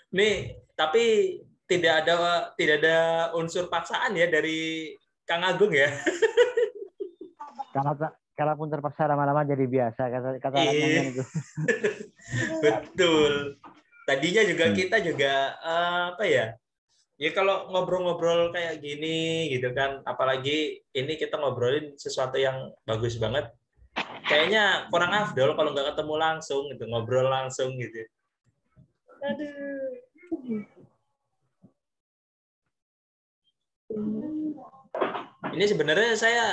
Nih, tapi tidak ada unsur paksaan ya dari Kang Agung ya. Kalau kalaupun terpaksa lama-lama jadi biasa kata anak Iya, nyanyian itu. betul. Tadinya juga kita juga apa ya? Ya kalau ngobrol-ngobrol kayak gini gitu kan, apalagi ini kita ngobrolin sesuatu yang bagus banget. Kayaknya kurang afdol kalau nggak ketemu langsung gitu, ngobrol langsung gitu. Aduh. Ini sebenarnya saya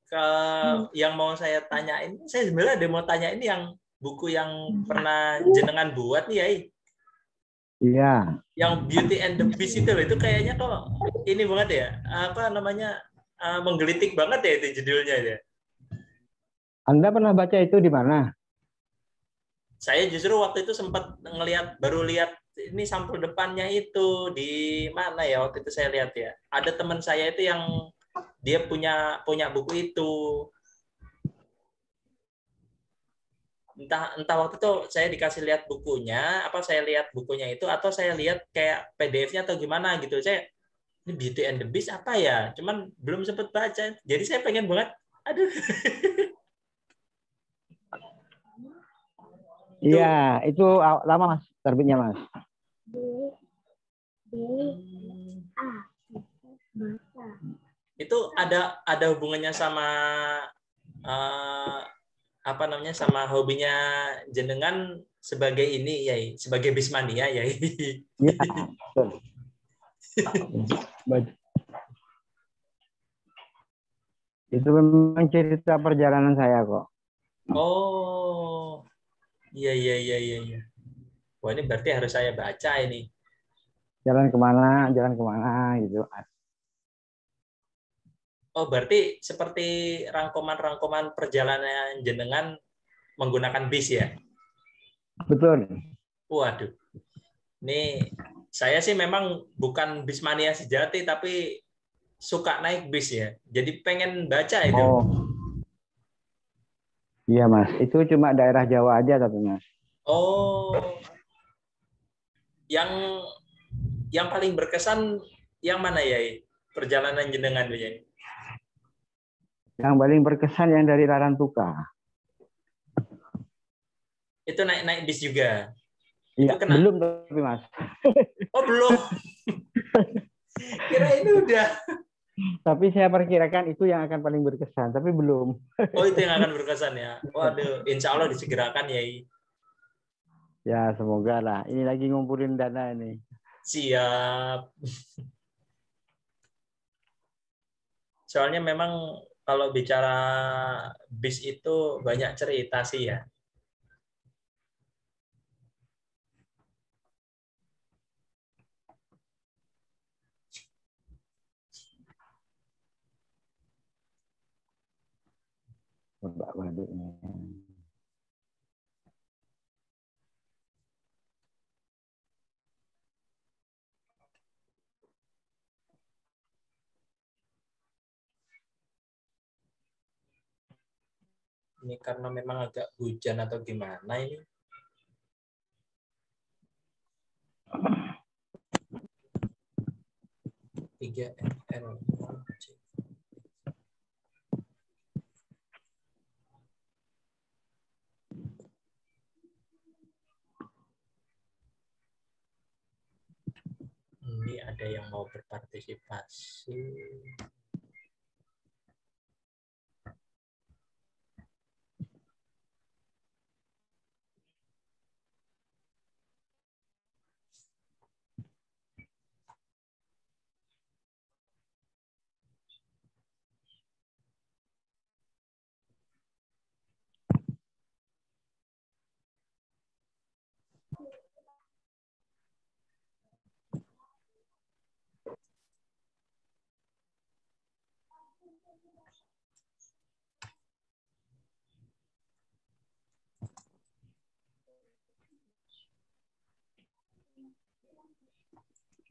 ke yang mau saya tanyain, saya sebenarnya ada mau tanya ini yang buku yang pernah jenengan buat nih ya, Iya. yang Beauty and the Beast itu kayaknya kok ini banget ya, apa namanya, menggelitik banget ya itu judulnya ya. Anda pernah baca itu di mana? Saya justru waktu itu sempat baru lihat ini sampul depannya itu di mana ya waktu itu saya lihat ya. Ada teman saya itu yang dia punya punya buku itu. Entah waktu itu saya dikasih lihat bukunya, apa saya lihat bukunya itu atau saya lihat kayak PDF-nya atau gimana gitu. Saya ini Beauty and the Beast apa ya? Cuman belum sempat baca. Jadi saya pengen banget. Aduh. Iya, Itu itu lama Mas terbitnya Mas. itu ada hubungannya sama eh, apa namanya sama hobinya jenengan sebagai ini ya, sebagai bismania ya. Iya, betul. Itu memang cerita perjalanan saya kok. Oh, iya iya iya iya iya. Wah, ini berarti harus saya baca ini. Jalan kemana gitu. Oh, berarti seperti rangkuman-rangkuman perjalanan jenengan menggunakan bis ya? Betul. Waduh, ini saya sih memang bukan bismania sejati, tapi suka naik bis ya. Jadi pengen baca itu. Oh, iya Mas. Itu cuma daerah Jawa aja tapi Mas. Oh, yang yang paling berkesan yang mana ya? Perjalanan jenengan ya? Yang paling berkesan yang dari Larantuka. Itu naik-naik bis juga. Itu Iya, kena. belum tapi Mas. Oh, belum. Kira ini udah. Tapi saya perkirakan itu yang akan paling berkesan, tapi belum. Oh, itu yang akan berkesan ya. Waduh, insya Allah disegerakan ya. Ya, semoga lah. Ini lagi ngumpulin dana ini. Siap. Soalnya memang kalau bicara bis itu banyak cerita sih ya. Mbak Waduknya. Ini karena memang agak hujan atau gimana ini. Tiga NL. Ini ada yang mau berpartisipasi.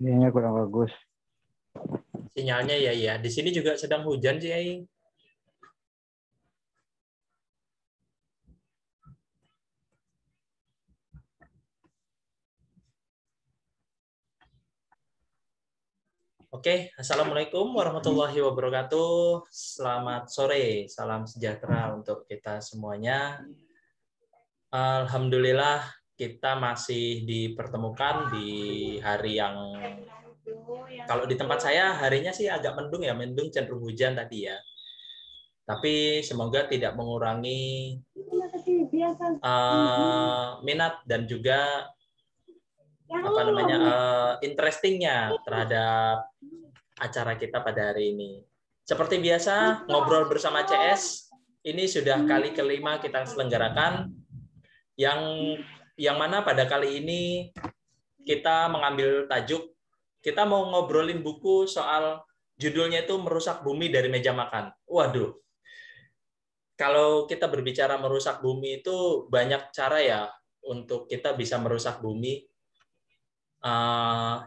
Ini kurang bagus. Sinyalnya ya ya. Di sini juga sedang hujan sih, Ai. Oke, Assalamualaikum warahmatullahi wabarakatuh. Selamat sore, salam sejahtera untuk kita semuanya. Alhamdulillah kita masih dipertemukan di hari yang, kalau di tempat saya harinya sih agak mendung ya, mendung cenderung hujan tadi ya. Tapi semoga tidak mengurangi minat dan juga interestingnya terhadap acara kita pada hari ini. Seperti biasa, ngobrol bersama CS ini sudah kali kelima kita selenggarakan, yang mana pada kali ini kita mengambil tajuk, kita mau ngobrolin buku soal judulnya itu Merusak Bumi dari Meja Makan. Waduh, kalau kita berbicara merusak bumi itu banyak cara ya untuk kita bisa merusak bumi.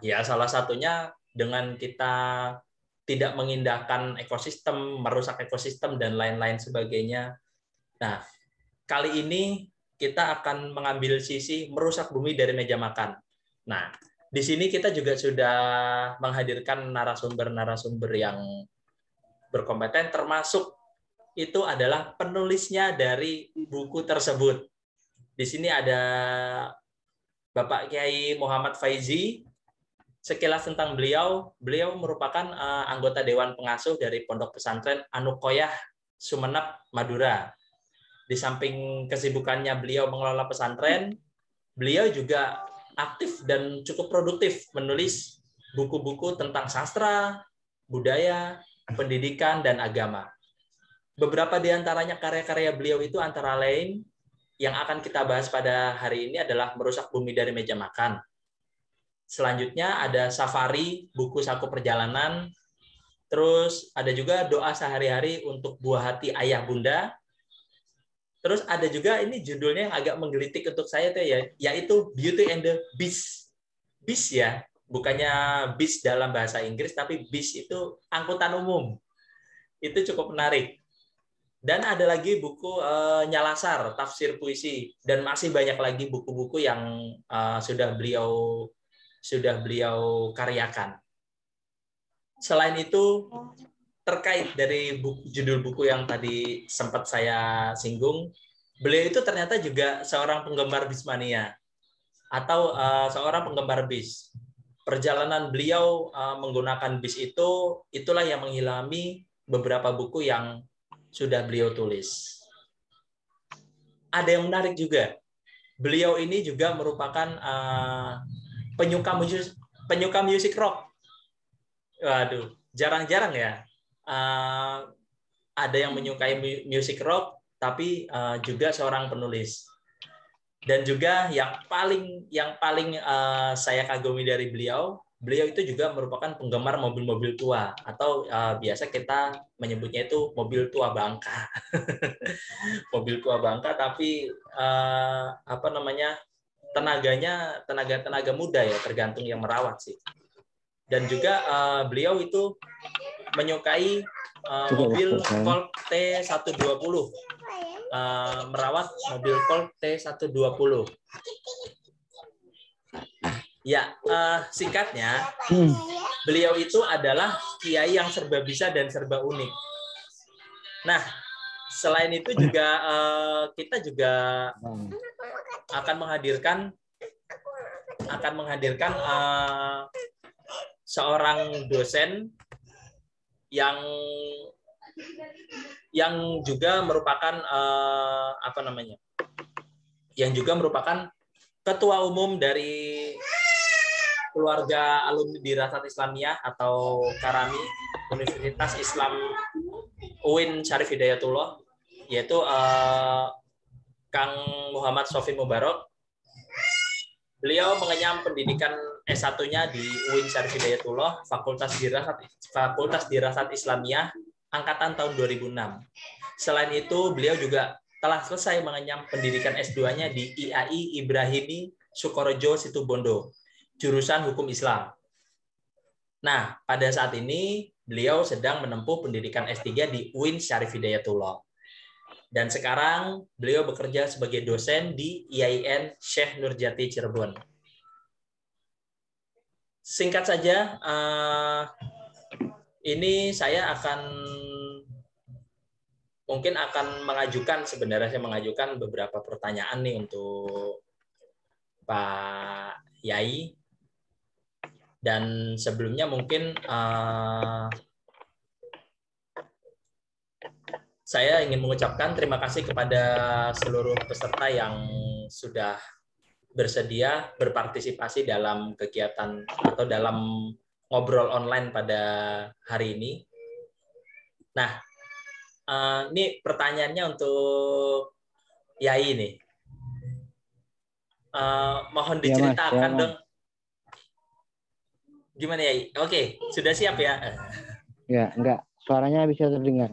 Ya salah satunya dengan kita tidak mengindahkan ekosistem, merusak ekosistem dan lain-lain sebagainya. Nah, kali ini kita akan mengambil sisi merusak bumi dari meja makan. Nah, di sini kita juga sudah menghadirkan narasumber-narasumber yang berkompeten, termasuk itu adalah penulisnya dari buku tersebut. Di sini ada Bapak Kiai Muhammad Faizi. Sekilas tentang beliau merupakan anggota Dewan Pengasuh dari Pondok Pesantren Anukoyah Sumeneb, Madura. Di samping kesibukannya beliau mengelola pesantren, beliau juga aktif dan cukup produktif menulis buku-buku tentang sastra, budaya, pendidikan, dan agama. Beberapa di antaranya karya-karya beliau itu antara lain yang akan kita bahas pada hari ini adalah Merusak Bumi dari Meja Makan. Selanjutnya ada Safari, buku saku perjalanan. Terus ada juga Doa Sehari-hari untuk Buah Hati Ayah Bunda. Terus ada juga ini judulnya yang agak menggelitik untuk saya tuh ya, yaitu Beauty and the Beast. Beast ya, bukannya bis dalam bahasa Inggris, tapi bis itu angkutan umum. Itu cukup menarik. Dan ada lagi buku Nyalasar, tafsir puisi, dan masih banyak lagi buku-buku yang sudah beliau karyakan. Selain itu, terkait dari judul buku yang tadi sempat saya singgung, beliau itu ternyata juga seorang penggemar bismania atau seorang penggemar bis. Perjalanan beliau menggunakan bis itulah yang menghilami beberapa buku yang sudah beliau tulis. Ada yang menarik juga. Beliau ini juga merupakan penyuka musik rock. Waduh, jarang-jarang ya. Ada yang menyukai musik rock, tapi juga seorang penulis. Dan juga yang paling saya kagumi dari beliau itu juga merupakan penggemar mobil-mobil tua, atau biasa kita menyebutnya itu mobil tua bangka. Mobil tua bangka, tapi tenaga muda ya, tergantung yang merawat sih. Dan juga beliau itu menyukai mobil Colt T120, merawat mobil Colt T120. Ya, singkatnya, beliau itu adalah kiai yang serba bisa dan serba unik. Nah, selain itu juga kita juga akan menghadirkan seorang dosen yang juga merupakan ketua umum dari keluarga alumni Dirasat Islamiyah atau Karami Universitas Islam UIN Syarif Hidayatullah, yaitu Kang Muhammad Sofi Mubarok. Beliau mengenyam pendidikan S1-nya di UIN Syarif Hidayatullah, Fakultas Dirasat Islamiyah, angkatan tahun 2006. Selain itu, beliau juga telah selesai mengenyam pendidikan S2-nya di IAI Ibrahimi Sukorejo Situbondo, jurusan Hukum Islam. Nah, pada saat ini beliau sedang menempuh pendidikan S3 di UIN Syarif Hidayatullah. Dan sekarang beliau bekerja sebagai dosen di IAIN Syekh Nurjati Cirebon. Singkat saja, ini saya mungkin akan mengajukan beberapa pertanyaan nih untuk Pak Yai. Dan sebelumnya mungkin saya ingin mengucapkan terima kasih kepada seluruh peserta yang sudah bersedia berpartisipasi dalam kegiatan atau dalam ngobrol online pada hari ini. Nah, ini pertanyaannya untuk Yai nih. Mohon diceritakan dong. Gimana Yai? Oke, sudah siap ya? Ya, enggak. Suaranya bisa terdengar.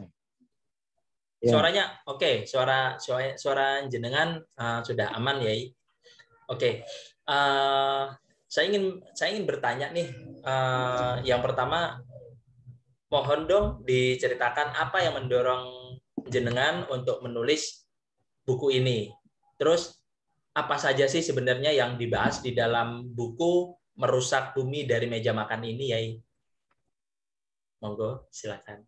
Ya. Suaranya oke, suara jenengan sudah aman Yai. Oke. Saya ingin bertanya nih. Yang pertama, mohon dong diceritakan apa yang mendorong jenengan untuk menulis buku ini. Terus apa saja sih sebenarnya yang dibahas di dalam buku Merusak Bumi dari Meja Makan ini, Yai? Monggo, silakan.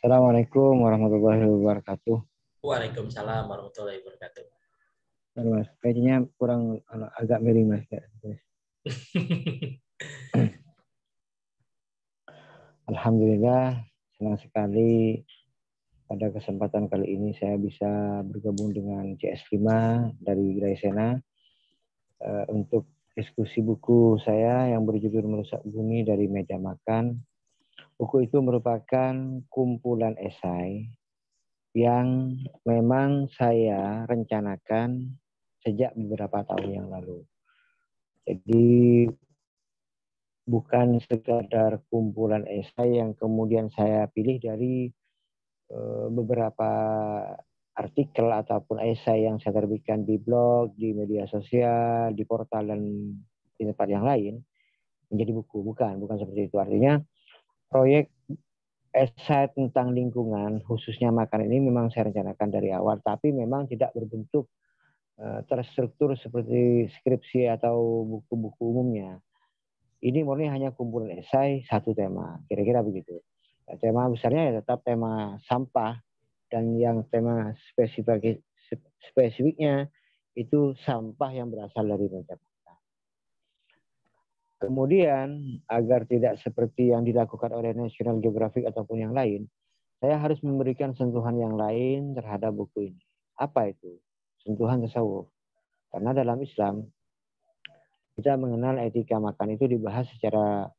Assalamualaikum warahmatullahi wabarakatuh. Waalaikumsalam warahmatullahi wabarakatuh. Mas, kayaknya kurang agak miring Mas. Alhamdulillah, senang sekali pada kesempatan kali ini saya bisa bergabung dengan CS5 dari Graisena untuk diskusi buku saya yang berjudul Merusak Bumi dari Meja Makan. Buku itu merupakan kumpulan esai yang memang saya rencanakan sejak beberapa tahun yang lalu. Jadi bukan sekadar kumpulan esai yang kemudian saya pilih dari beberapa artikel ataupun esai yang saya terbitkan di blog, di media sosial, di portal dan di tempat yang lain menjadi buku. Bukan seperti itu. Artinya proyek esai tentang lingkungan, khususnya makan ini memang saya rencanakan dari awal, tapi memang tidak berbentuk terstruktur seperti skripsi atau buku-buku umumnya. Ini murni hanya kumpulan esai satu tema, kira-kira begitu. Tema besarnya ya tetap tema sampah, dan yang tema spesifiknya itu sampah yang berasal dari meja makan. Kemudian agar tidak seperti yang dilakukan oleh National Geographic ataupun yang lain, saya harus memberikan sentuhan yang lain terhadap buku ini. Apa itu? Sentuhan tasawuf. Karena dalam Islam kita mengenal etika makan itu dibahas secara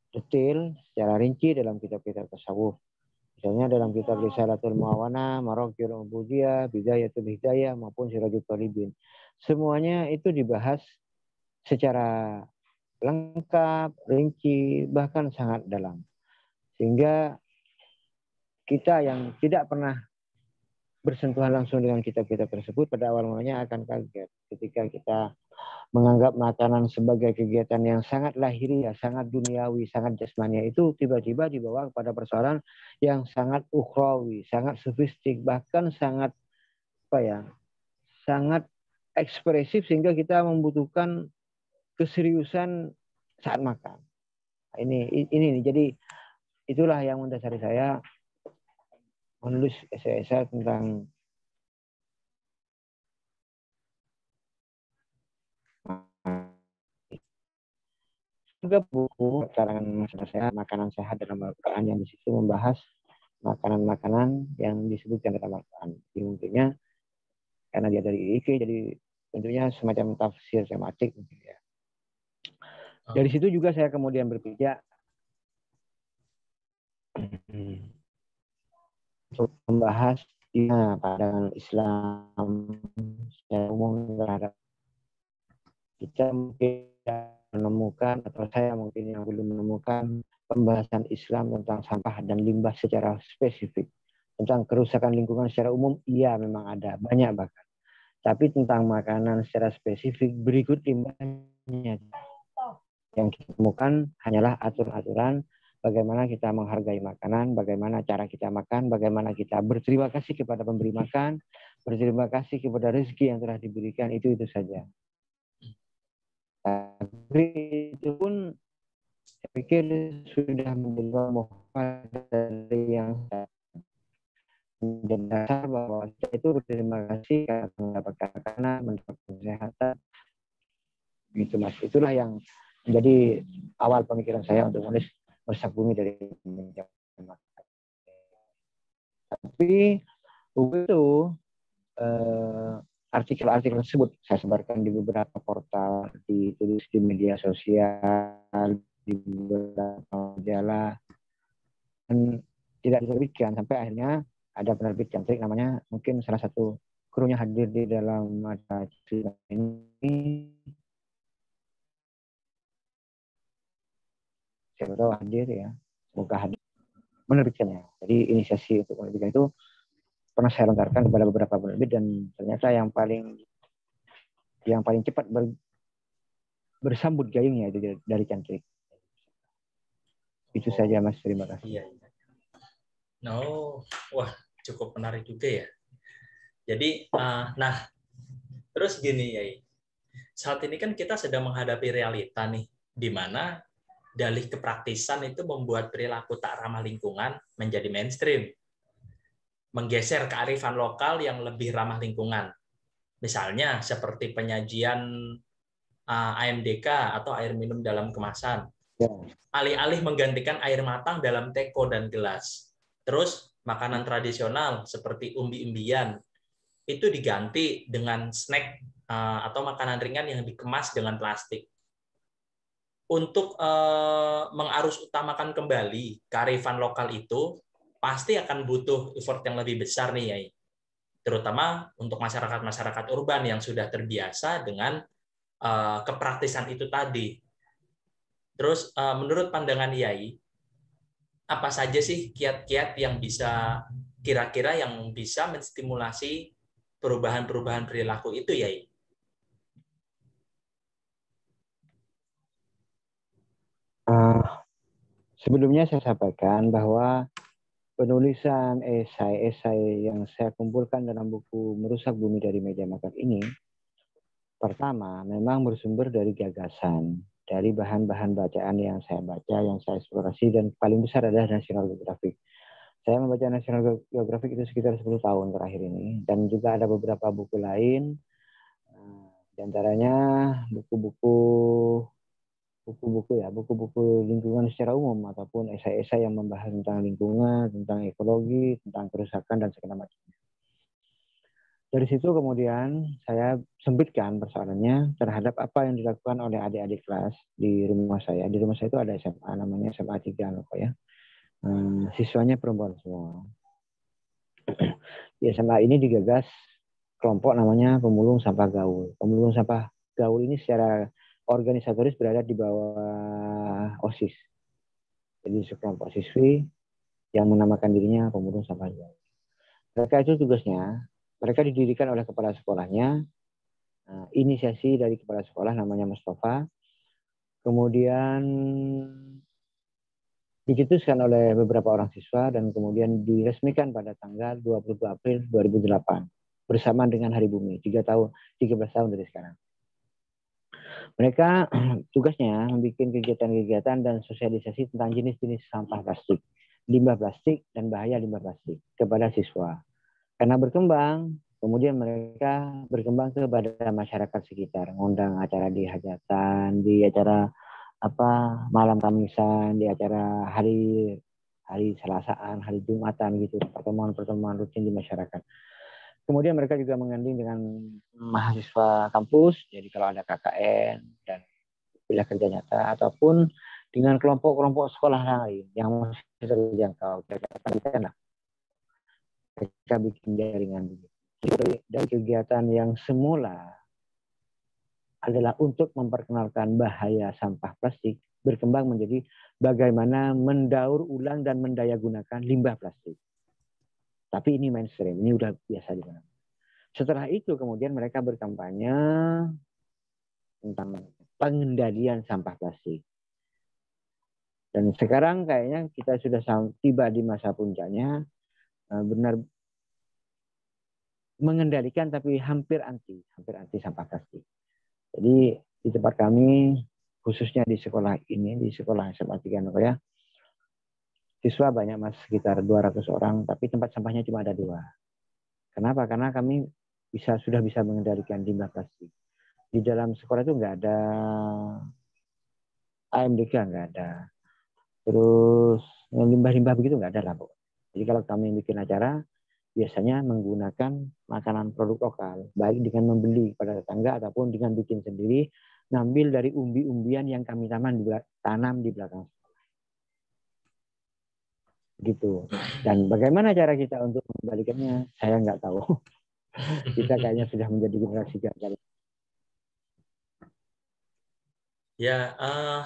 detail, secara rinci dalam kitab-kitab tasawuf. Misalnya dalam kitab Risalatul Muawana, Maraqiyul Ubudiyah, Bidayatul Hidayah maupun Sirajul Talibin. Semuanya itu dibahas secara lengkap, rinci, bahkan sangat dalam. Sehingga kita yang tidak pernah bersentuhan langsung dengan kitab-kitab tersebut pada awal mulanya akan kaget ketika kita menganggap makanan sebagai kegiatan yang sangat lahiriah, sangat duniawi, sangat jasmania, itu tiba-tiba dibawa kepada persoalan yang sangat ukhrawi, sangat sofistik, bahkan sangat sangat ekspresif sehingga kita membutuhkan keseriusan saat makan. Ini jadi itulah yang mendasari saya menulis esai-esai tentang juga buku karangan masalah sehat, makanan sehat dalam Al-Quran yang di situ membahas makanan-makanan yang disebutkan dalam Al-Quran. Intinya karena dia dari IIK, jadi tentunya semacam tafsir tematik. Ya. Dari situ juga saya kemudian berpijak untuk membahas pandangan Islam secara umum terhadap kita mungkin menemukan, atau saya mungkin yang belum menemukan pembahasan Islam tentang sampah dan limbah secara spesifik. Tentang kerusakan lingkungan secara umum, iya memang ada, banyak bahkan. Tapi tentang makanan secara spesifik, berikut limbahnya. Yang kita temukan hanyalah aturan-aturan bagaimana kita menghargai makanan, bagaimana cara kita makan, bagaimana kita berterima kasih kepada pemberi makan, berterima kasih kepada rezeki yang telah diberikan, itu saja. Tapi itu pun saya pikir sudah menjadi mohon dari yang dan dasar bahwa kita itu berterima kasih karena mendapatkan makanan, mendapatkan kesehatan. Gitu Mas. Itulah yang menjadi awal pemikiran saya untuk menulis Merusak Bumi dari Meja Makan. Tapi begitu artikel-artikel tersebut saya sebarkan di beberapa portal, ditulis di media sosial, di beberapa majalah, dan tidak diterbitkan sampai akhirnya ada penerbit Cantrik namanya, mungkin salah satu krunya hadir di dalam acara ini, siapa tahu hadir ya, semoga hadir menerbitkannya. Jadi inisiasi untuk menerbitkan itu pernah saya lontarkan kepada beberapa penerbit dan ternyata yang paling cepat bersambut gayungnya itu dari Cantrik. Itu saja Mas, terima kasih. Iya. No, wah cukup menarik juga ya. Jadi, nah terus gini ya, saat ini kan kita sedang menghadapi realita nih, di mana dalih kepraktisan itu membuat perilaku tak ramah lingkungan menjadi mainstream, menggeser kearifan lokal yang lebih ramah lingkungan. Misalnya seperti penyajian AMDK atau air minum dalam kemasan. Ya. Alih-alih menggantikan air matang dalam teko dan gelas. Terus makanan tradisional seperti umbi-umbian itu diganti dengan snack atau makanan ringan yang dikemas dengan plastik. Untuk mengarus utamakan kembali kearifan lokal itu pasti akan butuh effort yang lebih besar nih, Yai. Terutama untuk masyarakat-masyarakat urban yang sudah terbiasa dengan kepraktisan itu tadi. Terus menurut pandangan Yai, apa saja sih kiat-kiat yang bisa kira-kira yang bisa menstimulasi perubahan-perubahan perilaku itu, Yai? Sebelumnya saya sampaikan bahwa penulisan esai-esai yang saya kumpulkan dalam buku Merusak Bumi dari Meja Makan ini, pertama memang bersumber dari gagasan, dari bahan-bahan bacaan yang saya baca, yang saya eksplorasi, dan paling besar adalah National Geographic. Saya membaca National Geographic itu sekitar 10 tahun terakhir ini, dan juga ada beberapa buku lain, di antaranya buku-buku lingkungan secara umum ataupun esai-esai yang membahas tentang lingkungan, tentang ekologi, tentang kerusakan dan segala macamnya. Dari situ kemudian saya sempitkan persoalannya terhadap apa yang dilakukan oleh adik-adik kelas di rumah saya. Di rumah saya itu ada SMA, namanya SMA 3 loh ya. Siswanya perempuan semua. Di SMA ini digagas kelompok namanya Pemulung Sampah Gaul. Pemulung Sampah Gaul ini secara organisatoris berada di bawah OSIS. Jadi sekelompok siswi yang menamakan dirinya Pemulung Sampah Gaul. Mereka itu tugasnya, mereka didirikan oleh kepala sekolahnya, inisiasi dari kepala sekolah namanya Mustafa, kemudian dicetuskan oleh beberapa orang siswa dan kemudian diresmikan pada tanggal 22 April 2008 bersamaan dengan Hari Bumi, 13 tahun dari sekarang. Mereka tugasnya membuat kegiatan-kegiatan dan sosialisasi tentang jenis-jenis sampah plastik, limbah plastik, dan bahaya limbah plastik kepada siswa. Karena berkembang, kemudian mereka berkembang kepada masyarakat sekitar, ngundang acara di hajatan, di acara malam Kamisan, di acara hari Selasaan, hari Jumatan gitu, pertemuan-pertemuan rutin di masyarakat. Kemudian mereka juga menggandeng dengan mahasiswa kampus, jadi kalau ada KKN dan kuliah kerja nyata, ataupun dengan kelompok-kelompok sekolah lain yang masih terjangkau, mereka bikin jaringan. Dari kegiatan yang semula adalah untuk memperkenalkan bahaya sampah plastik, berkembang menjadi bagaimana mendaur ulang dan mendaya gunakan limbah plastik. Tapi ini mainstream, ini udah biasa di mana. Setelah itu kemudian mereka berkampanye tentang pengendalian sampah plastik. Dan sekarang kayaknya kita sudah tiba di masa puncaknya, benar mengendalikan tapi hampir anti sampah plastik. Jadi di tempat kami, khususnya di sekolah ini, di sekolah SMA 3 Nagoya, siswa banyak Mas, sekitar 200 orang, tapi tempat sampahnya cuma ada 2. Kenapa? Karena kami sudah bisa mengendalikan limbah plastik. Di dalam sekolah itu nggak ada AMDK, nggak ada. Terus limbah-limbah begitu nggak ada lah, Bu. Jadi kalau kami bikin acara, biasanya menggunakan makanan produk lokal, baik dengan membeli pada tetangga ataupun dengan bikin sendiri, ngambil dari umbi-umbian yang kami tanam di belakang. Gitu. Dan bagaimana cara kita untuk mengembalikannya, saya nggak tahu. Kita kayaknya sudah menjadi generasi gagal. Ya,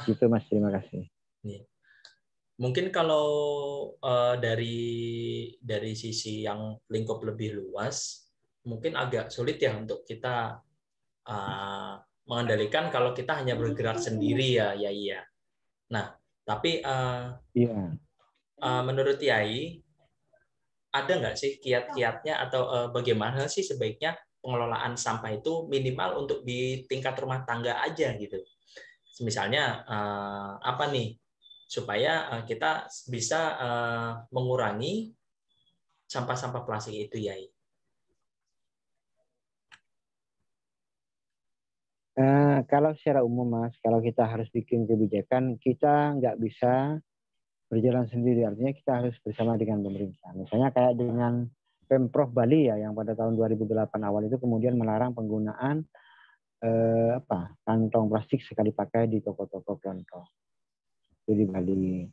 gitu Mas, terima kasih. Mungkin kalau dari sisi yang lingkup lebih luas, mungkin agak sulit ya untuk kita mengendalikan kalau kita hanya bergerak sendiri ya, iya. Nah, tapi menurut Yai, ada nggak sih kiat-kiatnya atau bagaimana sih sebaiknya pengelolaan sampah itu minimal untuk di tingkat rumah tangga aja gitu? Misalnya apa nih supaya kita bisa mengurangi sampah-sampah plastik itu, Yai? Kalau secara umum, Mas, kalau kita harus bikin kebijakan, kita nggak bisa berjalan sendiri. Artinya kita harus bersama dengan pemerintah. Misalnya kayak dengan Pemprov Bali ya, yang pada tahun 2008 awal itu kemudian melarang penggunaan kantong plastik sekali pakai di toko-toko kelontong. Itu di Bali.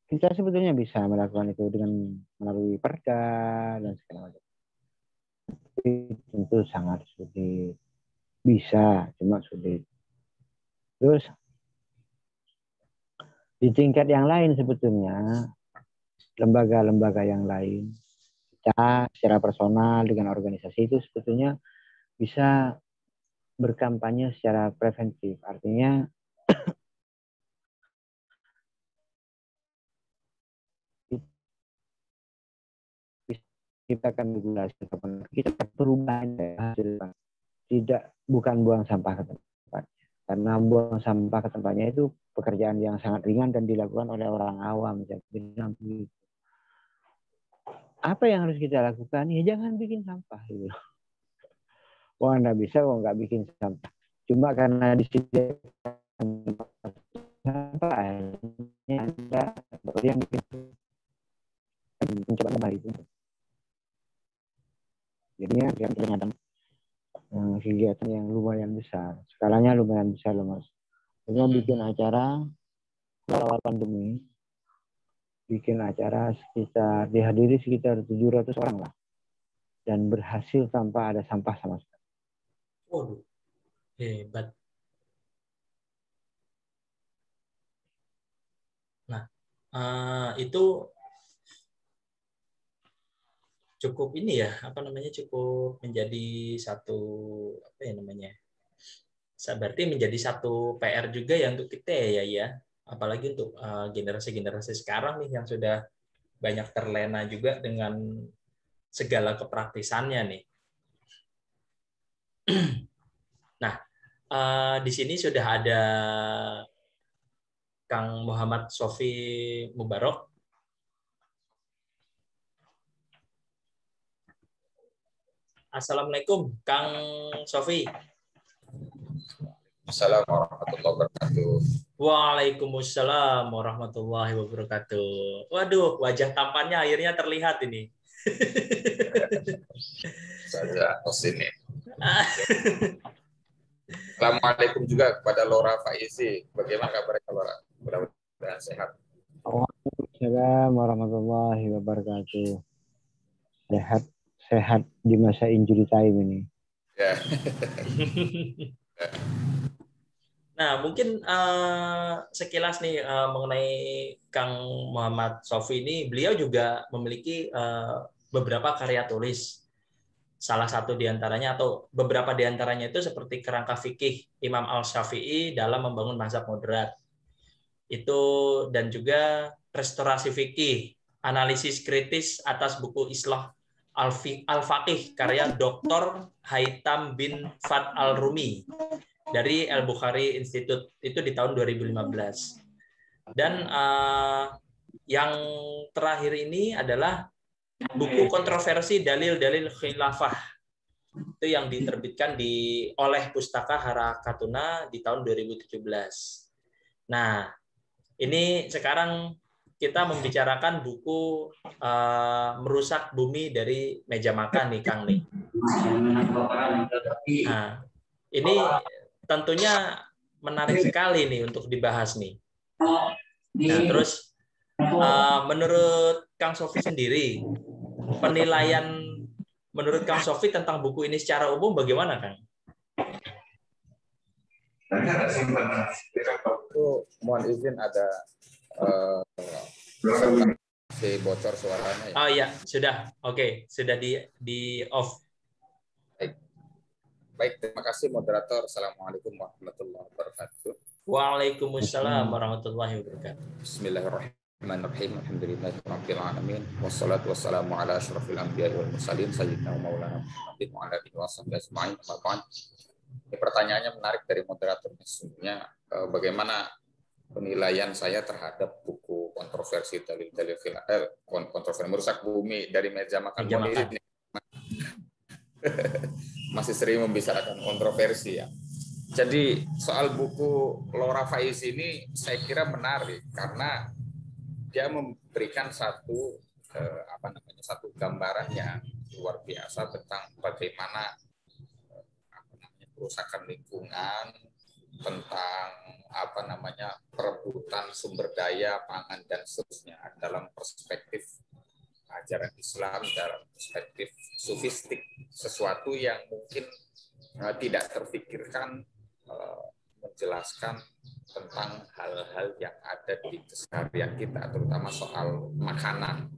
Kita sebetulnya bisa melakukan itu dengan melalui perda dan segala macam. Tapi tentu sangat sulit. Bisa, cuma sulit. Terus di tingkat yang lain sebetulnya, lembaga-lembaga yang lain, kita secara personal dengan organisasi itu sebetulnya bisa berkampanye secara preventif. Artinya kita akan regulasi, kita perubahan bukan buang sampah ke tempat. Karena buang sampah ke tempatnya itu pekerjaan yang sangat ringan dan dilakukan oleh orang awam. Apa yang harus kita lakukan? Ya jangan bikin sampah. Gitu. Wah, nggak bisa kok nggak bikin sampah. Cuma karena disediakan sampah, ada yang bikin mencoba kembali itu. Jadinya ternyata kegiatan yang lumayan besar. Skalanya lumayan besar loh, Mas. Kita bikin acara awal pandemi, bikin acara dihadiri sekitar 700 orang lah. Dan berhasil tanpa ada sampah sama sekali. Waduh, hebat. Nah, itu cukup ini ya, cukup menjadi satu berarti menjadi satu PR juga ya untuk kita ya, apalagi untuk generasi-generasi sekarang nih yang sudah banyak terlena juga dengan segala kepraktisannya nih. Nah, di sini sudah ada Kang Muhammad Sofi Mubarok. Assalamualaikum, Kang Sofi. Assalamualaikum warahmatullahi wabarakatuh. Waalaikumsalam warahmatullahi wabarakatuh. Waduh, wajah tampannya akhirnya terlihat ini. Saya ini. Assalamualaikum juga kepada Laura Faizi. Bagaimana kabarnya, Laura? Mudah-mudahan sehat. Waalaikumsalam warahmatullahi wabarakatuh. Sehat di masa injury time ini. Ya. Nah, mungkin sekilas nih mengenai Kang Muhammad Sofi ini, beliau juga memiliki beberapa karya tulis. Salah satu diantaranya atau beberapa diantaranya itu seperti Kerangka Fikih Imam Al-Syafi'i dalam membangun mazhab moderat. Itu dan juga Restorasi Fikih, analisis kritis atas buku Islah Al-Faqih karya Dr. Haitham bin Fad Al-Rumi dari Al-Bukhari Institute itu di tahun 2015. Dan yang terakhir ini adalah buku kontroversi dalil-dalil khilafah, itu yang diterbitkan oleh Pustaka Harakatuna di tahun 2017. Nah, ini sekarang kita membicarakan buku Merusak Bumi dari Meja Makan nih, Kang nih. Nah, ini tentunya menarik sekali nih untuk dibahas nih. Nah, terus menurut Kang Sofi sendiri, penilaian menurut Kang Sofi tentang buku ini secara umum bagaimana, Kang? Itu mohon izin ada si bocor suaranya ya. Oh iya, sudah. Oke, sudah di off. Baik, terima kasih moderator. Assalamualaikum warahmatullahi wabarakatuh. Waalaikumsalam warahmatullahi wabarakatuh. Bismillahirrahmanirrahim. Alhamdulillahirabbil alamin. Wassalatu wassalamu ala asyrofil anbiya'i wal mursalin sayyidina maulana Muhammadin wa ala alihi washabihi ajma'in. Ini pertanyaannya menarik dari moderator. Sesungguhnya bagaimana penilaian saya terhadap buku kontroversi dalil-dalil kontroversi merusak bumi dari meja makan. Masih sering membicarakan kontroversi ya. Jadi soal buku Laura Faizi ini saya kira menarik karena dia memberikan satu gambaran yang luar biasa tentang bagaimana kerusakan lingkungan, tentang perebutan sumber daya pangan dan seterusnya dalam perspektif ajaran Islam, dalam perspektif sufistik, sesuatu yang mungkin tidak terfikirkan, menjelaskan tentang hal-hal yang ada di keseharian kita, terutama soal makanan.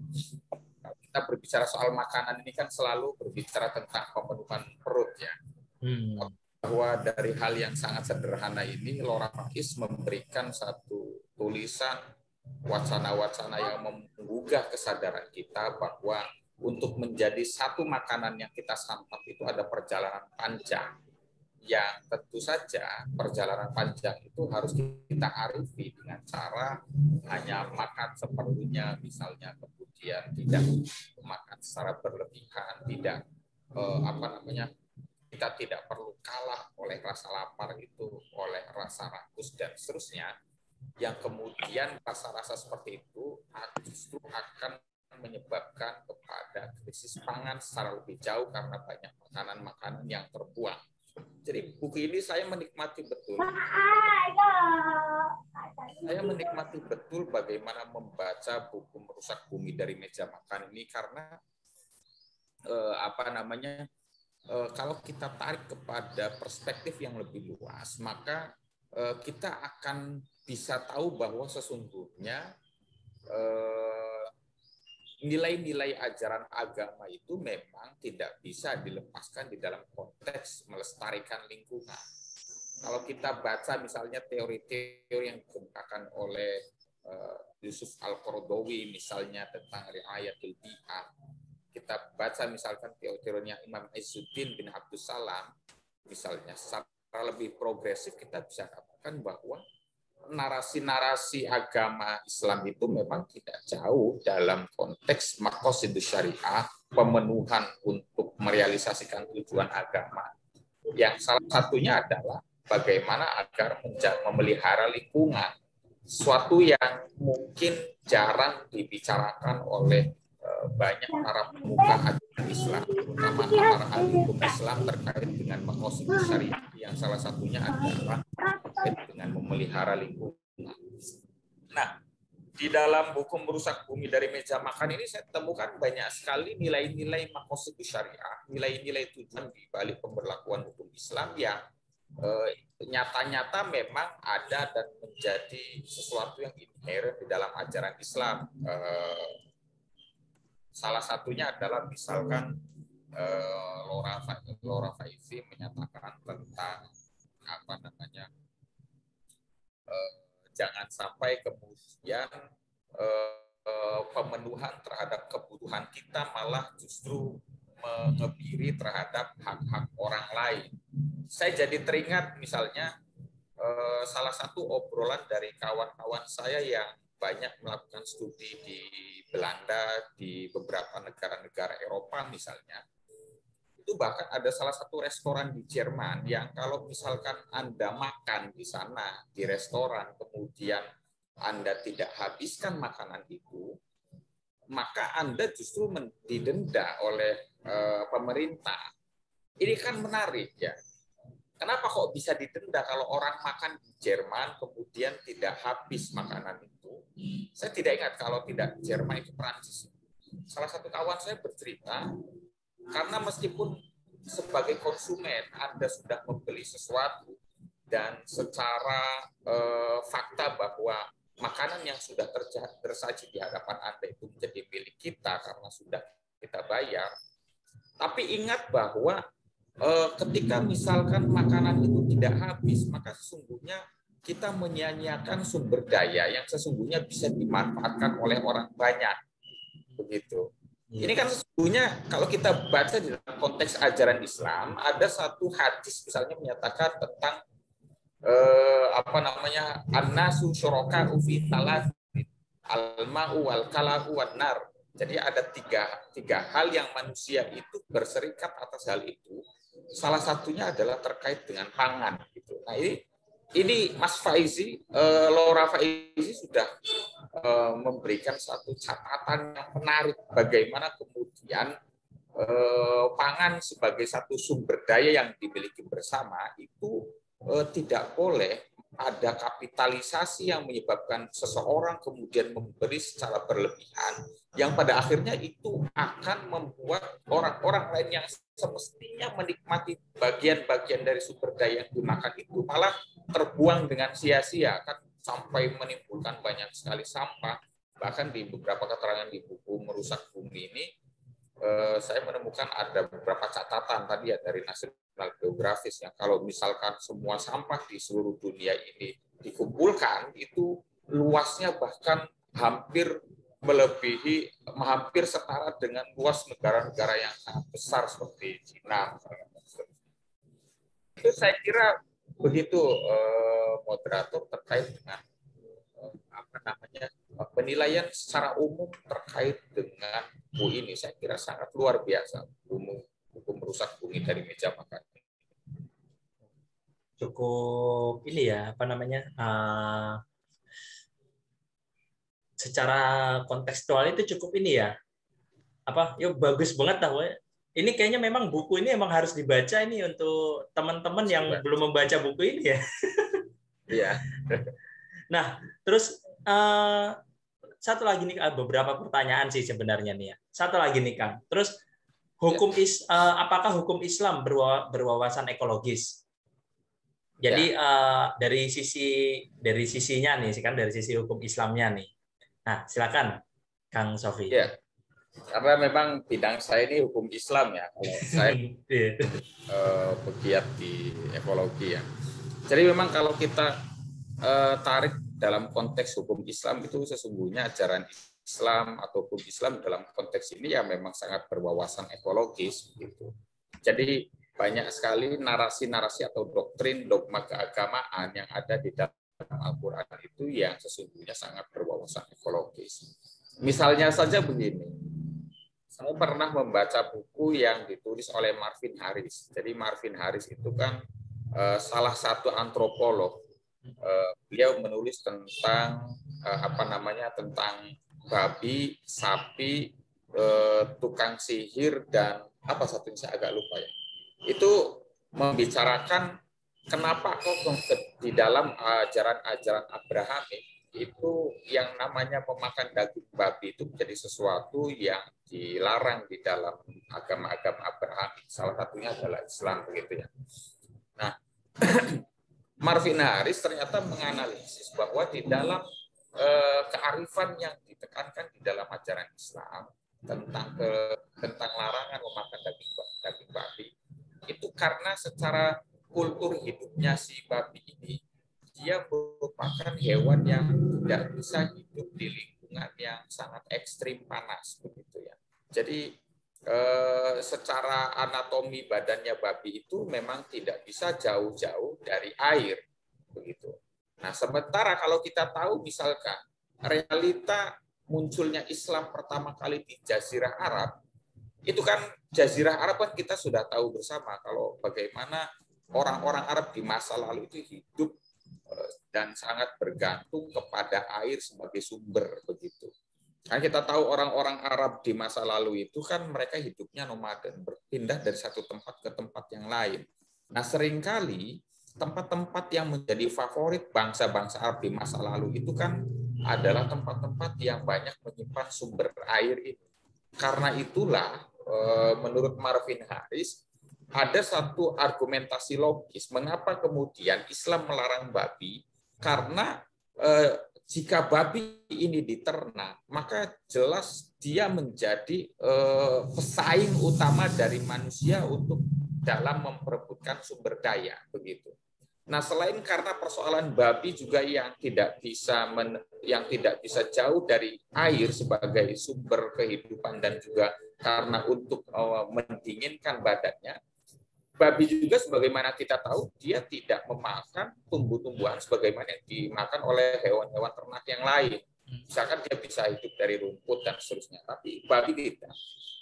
Kita berbicara soal makanan ini kan selalu berbicara tentang pemenuhan perut ya. Bahwa dari hal yang sangat sederhana ini, Laura Faiz memberikan satu tulisan wacana-wacana yang menggugah kesadaran kita bahwa untuk menjadi satu makanan yang kita santap itu ada perjalanan panjang. Yang tentu saja perjalanan panjang itu harus kita arifi dengan cara hanya makan seperlunya, misalnya, kemudian tidak makan secara berlebihan, tidak kita tidak perlu kalah oleh rasa lapar itu, oleh rasa rakus dan seterusnya, yang kemudian rasa-rasa seperti itu justru akan menyebabkan kepada krisis pangan secara lebih jauh karena banyak makanan-makanan yang terbuang. Jadi buku ini saya menikmati betul. Saya menikmati betul bagaimana membaca buku Merusak Bumi dari Meja Makan ini karena kalau kita tarik kepada perspektif yang lebih luas, maka kita akan bisa tahu bahwa sesungguhnya nilai-nilai ajaran agama itu memang tidak bisa dilepaskan di dalam konteks melestarikan lingkungan. Kalau kita baca misalnya teori-teori yang dikemukakan oleh Yusuf Al-Qaradawi misalnya tentang riayatul bi'ah, kita baca misalkan teori-teorinya Imam Izzuddin bin Abdus Salam, misalnya secara lebih progresif kita bisa katakan bahwa narasi-narasi agama Islam itu memang tidak jauh dalam konteks maqasidus syariah, pemenuhan untuk merealisasikan tujuan agama. Yang salah satunya adalah bagaimana agar memelihara lingkungan, suatu yang mungkin jarang dibicarakan oleh banyak para pemuka agama Islam, terutama para ahli hukum Islam terkait dengan maqasidus syariah, yang salah satunya adalah terkait dengan memelihara lingkungan. Nah, di dalam buku Merusak Bumi dari Meja Makan ini saya temukan banyak sekali nilai-nilai maqasidus syariah, nilai-nilai tujuan di balik pemberlakuan hukum Islam yang nyata-nyata memang ada dan menjadi sesuatu yang inherent di dalam ajaran Islam. Salah satunya adalah misalkan Laura Faizi menyatakan tentang jangan sampai kemudian pemenuhan terhadap kebutuhan kita, malah justru mengebiri terhadap hak-hak orang lain. Saya jadi teringat misalnya salah satu obrolan dari kawan-kawan saya yang banyak melakukan studi di Belanda, di beberapa negara-negara Eropa misalnya. Itu bahkan ada salah satu restoran di Jerman yang kalau misalkan Anda makan di sana, di restoran, kemudian Anda tidak habiskan makanan itu, maka Anda justru didenda oleh pemerintah. Ini kan menarik ya. Kenapa kok bisa didenda kalau orang makan di Jerman kemudian tidak habis makanan itu? Saya tidak ingat kalau tidak Jerman itu Prancis. Salah satu kawan saya bercerita, karena meskipun sebagai konsumen Anda sudah membeli sesuatu dan secara fakta bahwa makanan yang sudah tersaji di hadapan Anda itu menjadi milik kita karena sudah kita bayar, tapi ingat bahwa ketika misalkan makanan itu tidak habis, maka sesungguhnya kita menyia-nyiakan sumber daya yang sesungguhnya bisa dimanfaatkan oleh orang banyak. Begitu. Ini kan sesungguhnya kalau kita baca di dalam konteks ajaran Islam, ada satu hadis misalnya menyatakan tentang an-nasu syuraka'u fi thalath, al-ma'u wal kalahu wan nar. Jadi ada tiga hal yang manusia itu berserikat atas hal itu. Salah satunya adalah terkait dengan pangan. Gitu. Nah ini Mas Faizi, Laura Faizi sudah memberikan satu catatan yang menarik bagaimana kemudian pangan sebagai satu sumber daya yang dimiliki bersama itu tidak boleh ada kapitalisasi yang menyebabkan seseorang kemudian memberi secara berlebihan yang pada akhirnya itu akan membuat orang-orang lain yang semestinya menikmati bagian-bagian dari sumber daya yang dimakan itu malah terbuang dengan sia-sia, kan sampai menimbulkan banyak sekali sampah. Bahkan di beberapa keterangan di buku Merusak Bumi ini saya menemukan ada beberapa catatan tadi ya dari National Geographic yang kalau misalkan semua sampah di seluruh dunia ini dikumpulkan itu luasnya bahkan hampir setara dengan luas negara-negara yang sangat besar seperti Cina. Itu saya kira begitu moderator terkait dengan penilaian secara umum terkait dengan buku ini. Saya kira sangat luar biasa buku Merusak Bumi dari Meja Makan. Cukup ini ya secara kontekstual itu cukup ini ya bagus banget tahu. Ini kayaknya memang buku ini emang harus dibaca ini untuk teman-teman yang belum membaca buku ini ya. Iya. Nah, terus satu lagi nih, beberapa pertanyaan sih sebenarnya nih ya. Satu lagi nih Kang. Terus apakah hukum Islam berwawasan ekologis? Jadi dari sisinya nih, kan dari sisi hukum Islamnya nih. Nah, silakan Kang Sofi. Ya. Karena memang bidang saya ini hukum Islam ya. Kalau saya pegiat di ekologi ya. Jadi memang kalau kita tarik dalam konteks hukum Islam itu sesungguhnya ajaran Islam atau hukum Islam dalam konteks ini ya memang sangat berwawasan ekologis gitu. Jadi banyak sekali narasi-narasi atau doktrin dogma keagamaan yang ada di dalam Al-Quran itu yang sesungguhnya sangat berwawasan ekologis. Misalnya saja begini, saya pernah membaca buku yang ditulis oleh Marvin Harris. Jadi Marvin Harris itu kan salah satu antropolog. Beliau menulis tentang tentang babi, sapi, tukang sihir dan apa satunya saya agak lupa ya. Itu membicarakan kenapa kok di dalam ajaran-ajaran Abrahamik itu yang namanya memakan daging babi itu menjadi sesuatu yang dilarang di dalam agama-agama Abrahamik. Salah satunya adalah Islam begitu ya. Nah, Marvin Harris ternyata menganalisis bahwa di dalam kearifan yang ditekankan di dalam ajaran Islam tentang larangan memakan daging babi itu karena secara kultur hidupnya si babi ini dia merupakan hewan yang tidak bisa hidup di lingkungan lingkungan yang sangat ekstrim panas begitu ya. Jadi secara anatomi badannya babi itu memang tidak bisa jauh-jauh dari air begitu. Nah, sementara kalau kita tahu misalkan realita munculnya Islam pertama kali di Jazirah Arab, itu kan Jazirah Arab kan kita sudah tahu bersama kalau bagaimana orang-orang Arab di masa lalu itu hidup dan sangat bergantung kepada air sebagai sumber begitu. Kan kita tahu orang-orang Arab di masa lalu itu kan mereka hidupnya nomaden, berpindah dari satu tempat ke tempat yang lain. Nah, seringkali tempat-tempat yang menjadi favorit bangsa-bangsa Arab di masa lalu itu kan adalah tempat-tempat yang banyak menyimpan sumber air itu. Karena itulah, menurut Marvin Harris, ada satu argumentasi logis mengapa kemudian Islam melarang babi, karena jika babi ini diternak, maka jelas dia menjadi pesaing utama dari manusia untuk dalam memperebutkan sumber daya begitu. Nah, selain karena persoalan babi juga yang tidak bisa jauh dari air sebagai sumber kehidupan dan juga karena untuk mendinginkan badannya, babi juga sebagaimana kita tahu dia tidak memakan tumbuh-tumbuhan sebagaimana yang dimakan oleh hewan-hewan ternak yang lain. Misalkan dia bisa hidup dari rumput dan seterusnya, tapi babi tidak.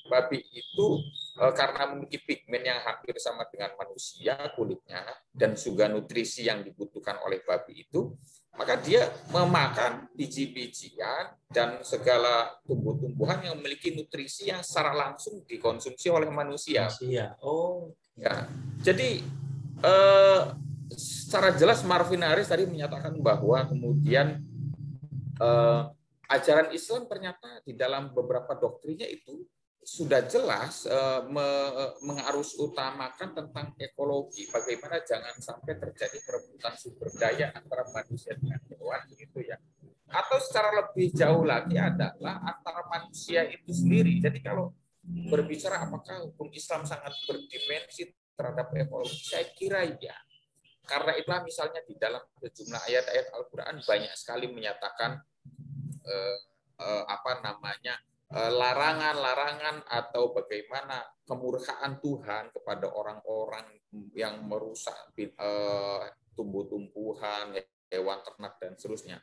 Babi itu karena memiliki pigmen yang hampir sama dengan manusia kulitnya dan juga nutrisi yang dibutuhkan oleh babi itu, maka dia memakan biji-bijian dan segala tumbuh-tumbuhan yang memiliki nutrisi yang secara langsung dikonsumsi oleh manusia. Oh. Ya, jadi secara jelas Marvin Harris tadi menyatakan bahwa kemudian ajaran Islam ternyata di dalam beberapa doktrinnya itu sudah jelas mengarus utamakan tentang ekologi, bagaimana jangan sampai terjadi perebutan sumber daya antara manusia dengan hewan gitu ya. Atau secara lebih jauh lagi adalah antara manusia itu sendiri. Jadi kalau berbicara apakah hukum Islam sangat berdimensi terhadap ekologi, saya kira ya. Karena itulah misalnya di dalam sejumlah ayat-ayat Al-Quran banyak sekali menyatakan larangan-larangan atau bagaimana kemurkaan Tuhan kepada orang-orang yang merusak tumbuh-tumbuhan, hewan ternak dan seterusnya.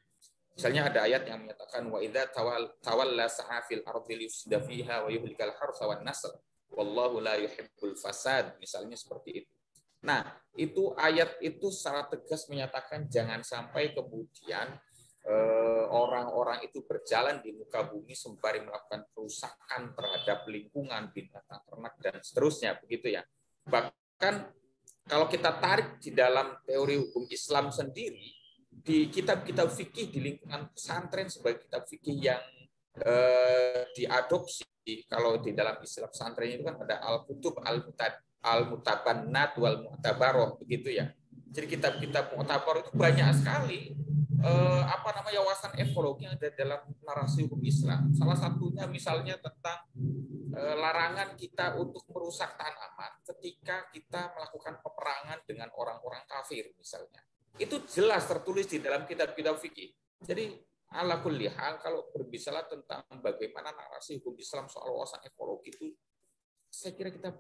Misalnya ada ayat yang menyatakan wa idza tawalla sa'a fil ardi liyufsida fiha wa yuhlikal harsa wan nasl wallahu la yuhibbul fasad, misalnya seperti itu. Nah, itu ayat itu secara tegas menyatakan jangan sampai kemudian orang-orang itu berjalan di muka bumi sembari melakukan kerusakan terhadap lingkungan, binatang ternak dan seterusnya begitu ya. Bahkan kalau kita tarik di dalam teori hukum Islam sendiri, di kitab-kitab fikih di lingkungan pesantren sebagai kitab fikih yang diadopsi, kalau di dalam istilah pesantren itu kan ada al-kutub al-mutabannat wal mu'tabaroh begitu ya. Jadi kitab-kitab mu'tabar itu banyak sekali wawasan ekologi yang ada dalam narasi hukum Islam. Salah satunya misalnya tentang larangan kita untuk merusak tanaman ketika kita melakukan peperangan dengan orang-orang kafir misalnya. Itu jelas tertulis di dalam kitab-kitab fikih. Jadi ala kulli hal kalau berbicara tentang bagaimana narasi hukum Islam soal wawasan ekologi itu, saya kira kita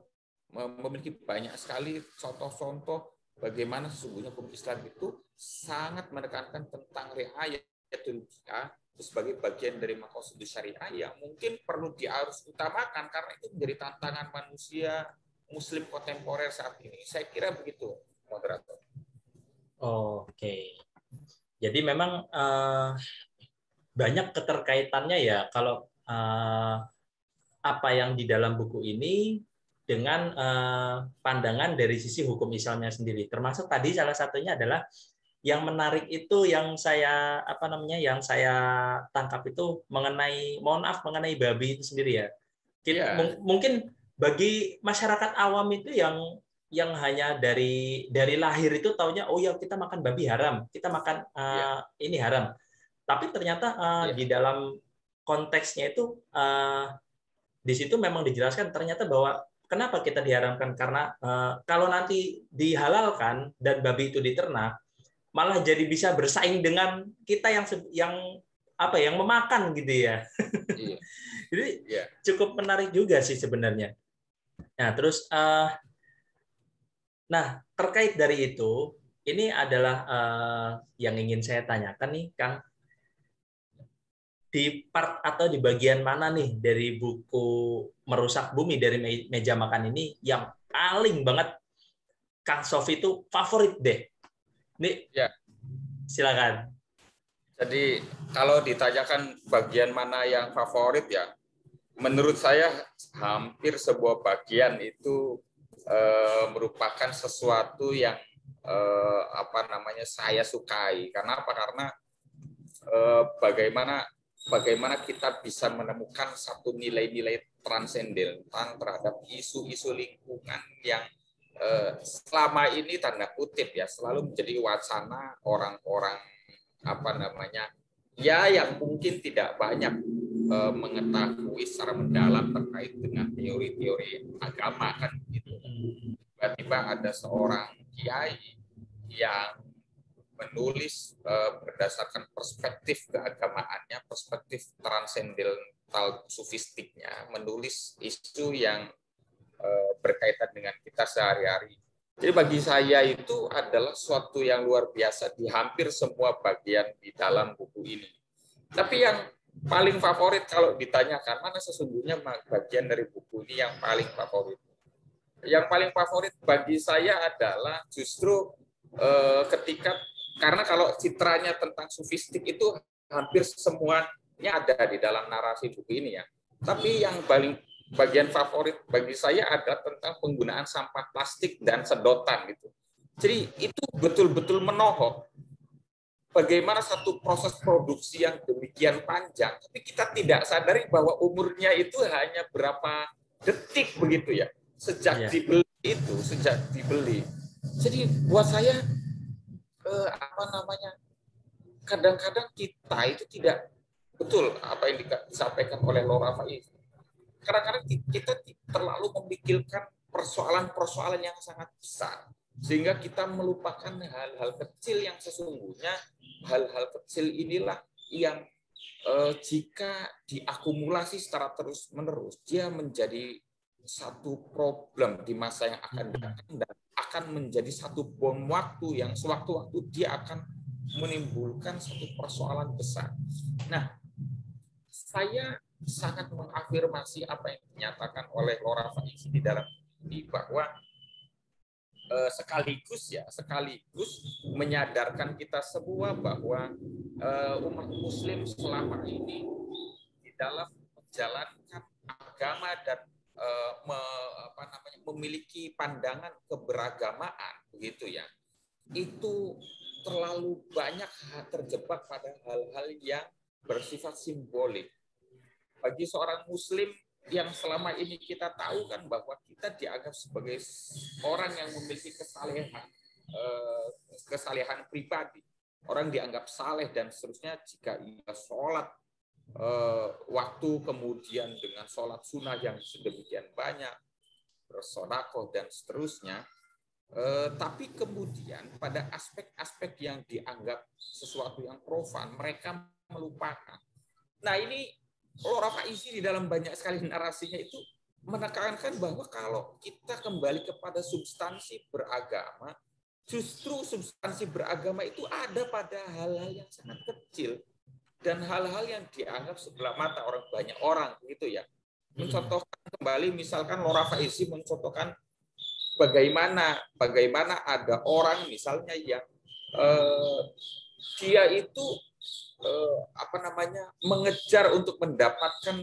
memiliki banyak sekali contoh-contoh bagaimana sesungguhnya hukum Islam itu sangat menekankan tentang riayatul biyah sebagai bagian dari maqasid syariah yang mungkin perlu diarus utamakan karena itu menjadi tantangan manusia Muslim kontemporer saat ini. Saya kira begitu, moderator. Oke. Jadi memang banyak keterkaitannya ya kalau apa yang di dalam buku ini dengan pandangan dari sisi hukum Islamnya sendiri. Termasuk tadi salah satunya adalah yang menarik itu yang saya tangkap itu mengenai mengenai babi itu sendiri ya. Mungkin bagi masyarakat awam itu yang hanya dari lahir itu taunya oh ya kita makan babi haram, kita makan ini haram. Tapi ternyata di dalam konteksnya itu di situ memang dijelaskan ternyata bahwa kenapa kita diharamkan karena kalau nanti dihalalkan dan babi itu diternak malah jadi bisa bersaing dengan kita yang apa yang memakan gitu ya. Iya. Jadi Iya. cukup menarik juga sih sebenarnya. Nah, terus nah, terkait dari itu, ini adalah yang ingin saya tanyakan nih, Kang. Di part atau di bagian mana nih dari buku Merusak Bumi dari Meja Makan ini yang paling banget Kang Sofi itu favorit deh? Nih, Ya. silakan. Jadi kalau ditanyakan bagian mana yang favorit ya, menurut saya hampir sebuah bagian itu merupakan sesuatu yang saya sukai. Karena apa? Karena bagaimana kita bisa menemukan satu nilai-nilai transendental terhadap isu-isu lingkungan yang selama ini tanda kutip ya selalu menjadi wacana orang-orang yang mungkin tidak banyak mengetahui secara mendalam terkait dengan teori-teori agama kan gitu. Tiba-tiba ada seorang kiai yang menulis berdasarkan perspektif keagamaannya, perspektif transendental sufistiknya, menulis isu yang berkaitan dengan kita sehari-hari. Jadi bagi saya itu adalah suatu yang luar biasa di hampir semua bagian di dalam buku ini. Tapi yang paling favorit kalau ditanyakan mana sesungguhnya bagian dari buku ini yang paling favorit. Yang paling favorit bagi saya adalah justru karena kalau citranya tentang sufistik itu hampir semuanya ada di dalam narasi buku ini ya. Tapi yang bagian favorit bagi saya adalah tentang penggunaan sampah plastik dan sedotan gitu. Jadi itu betul-betul menohok bagaimana satu proses produksi yang demikian panjang, tapi kita tidak sadari bahwa umurnya itu hanya berapa detik begitu ya, sejak dibeli. Jadi buat saya kadang-kadang kita itu tidak betul apa yang disampaikan oleh Laura Faiz. Kadang-kadang kita terlalu memikirkan persoalan-persoalan yang sangat besar sehingga kita melupakan hal-hal kecil yang sesungguhnya hal-hal kecil inilah yang jika diakumulasi secara terus-menerus dia menjadi satu problem di masa yang akan datang dan akan menjadi satu bom waktu yang sewaktu-waktu dia akan menimbulkan satu persoalan besar. Nah, saya sangat mengafirmasi apa yang dinyatakan oleh Laura Faiz di dalam ini bahwa sekaligus menyadarkan kita semua bahwa umat Muslim selama ini di dalam menjalankan agama dan memiliki pandangan keberagamaan begitu ya, itu terlalu banyak terjebak pada hal-hal yang bersifat simbolik. Bagi seorang Muslim yang selama ini kita tahu kan bahwa kita dianggap sebagai orang yang memiliki kesalehan pribadi, orang dianggap saleh dan seterusnya jika ia sholat waktu kemudian dengan sholat sunnah yang sedemikian banyak, bersedekah dan seterusnya. Tapi kemudian pada aspek-aspek yang dianggap sesuatu yang profan mereka melupakan. Nah ini Laura Faiz di dalam banyak sekali narasinya itu menekankan bahwa kalau kita kembali kepada substansi beragama, justru substansi beragama itu ada pada hal-hal yang sangat kecil dan hal-hal yang dianggap sebelah mata banyak orang gitu ya. Mencontohkan kembali misalkan Laura Faiz mencontohkan bagaimana ada orang misalnya yang dia itu mengejar untuk mendapatkan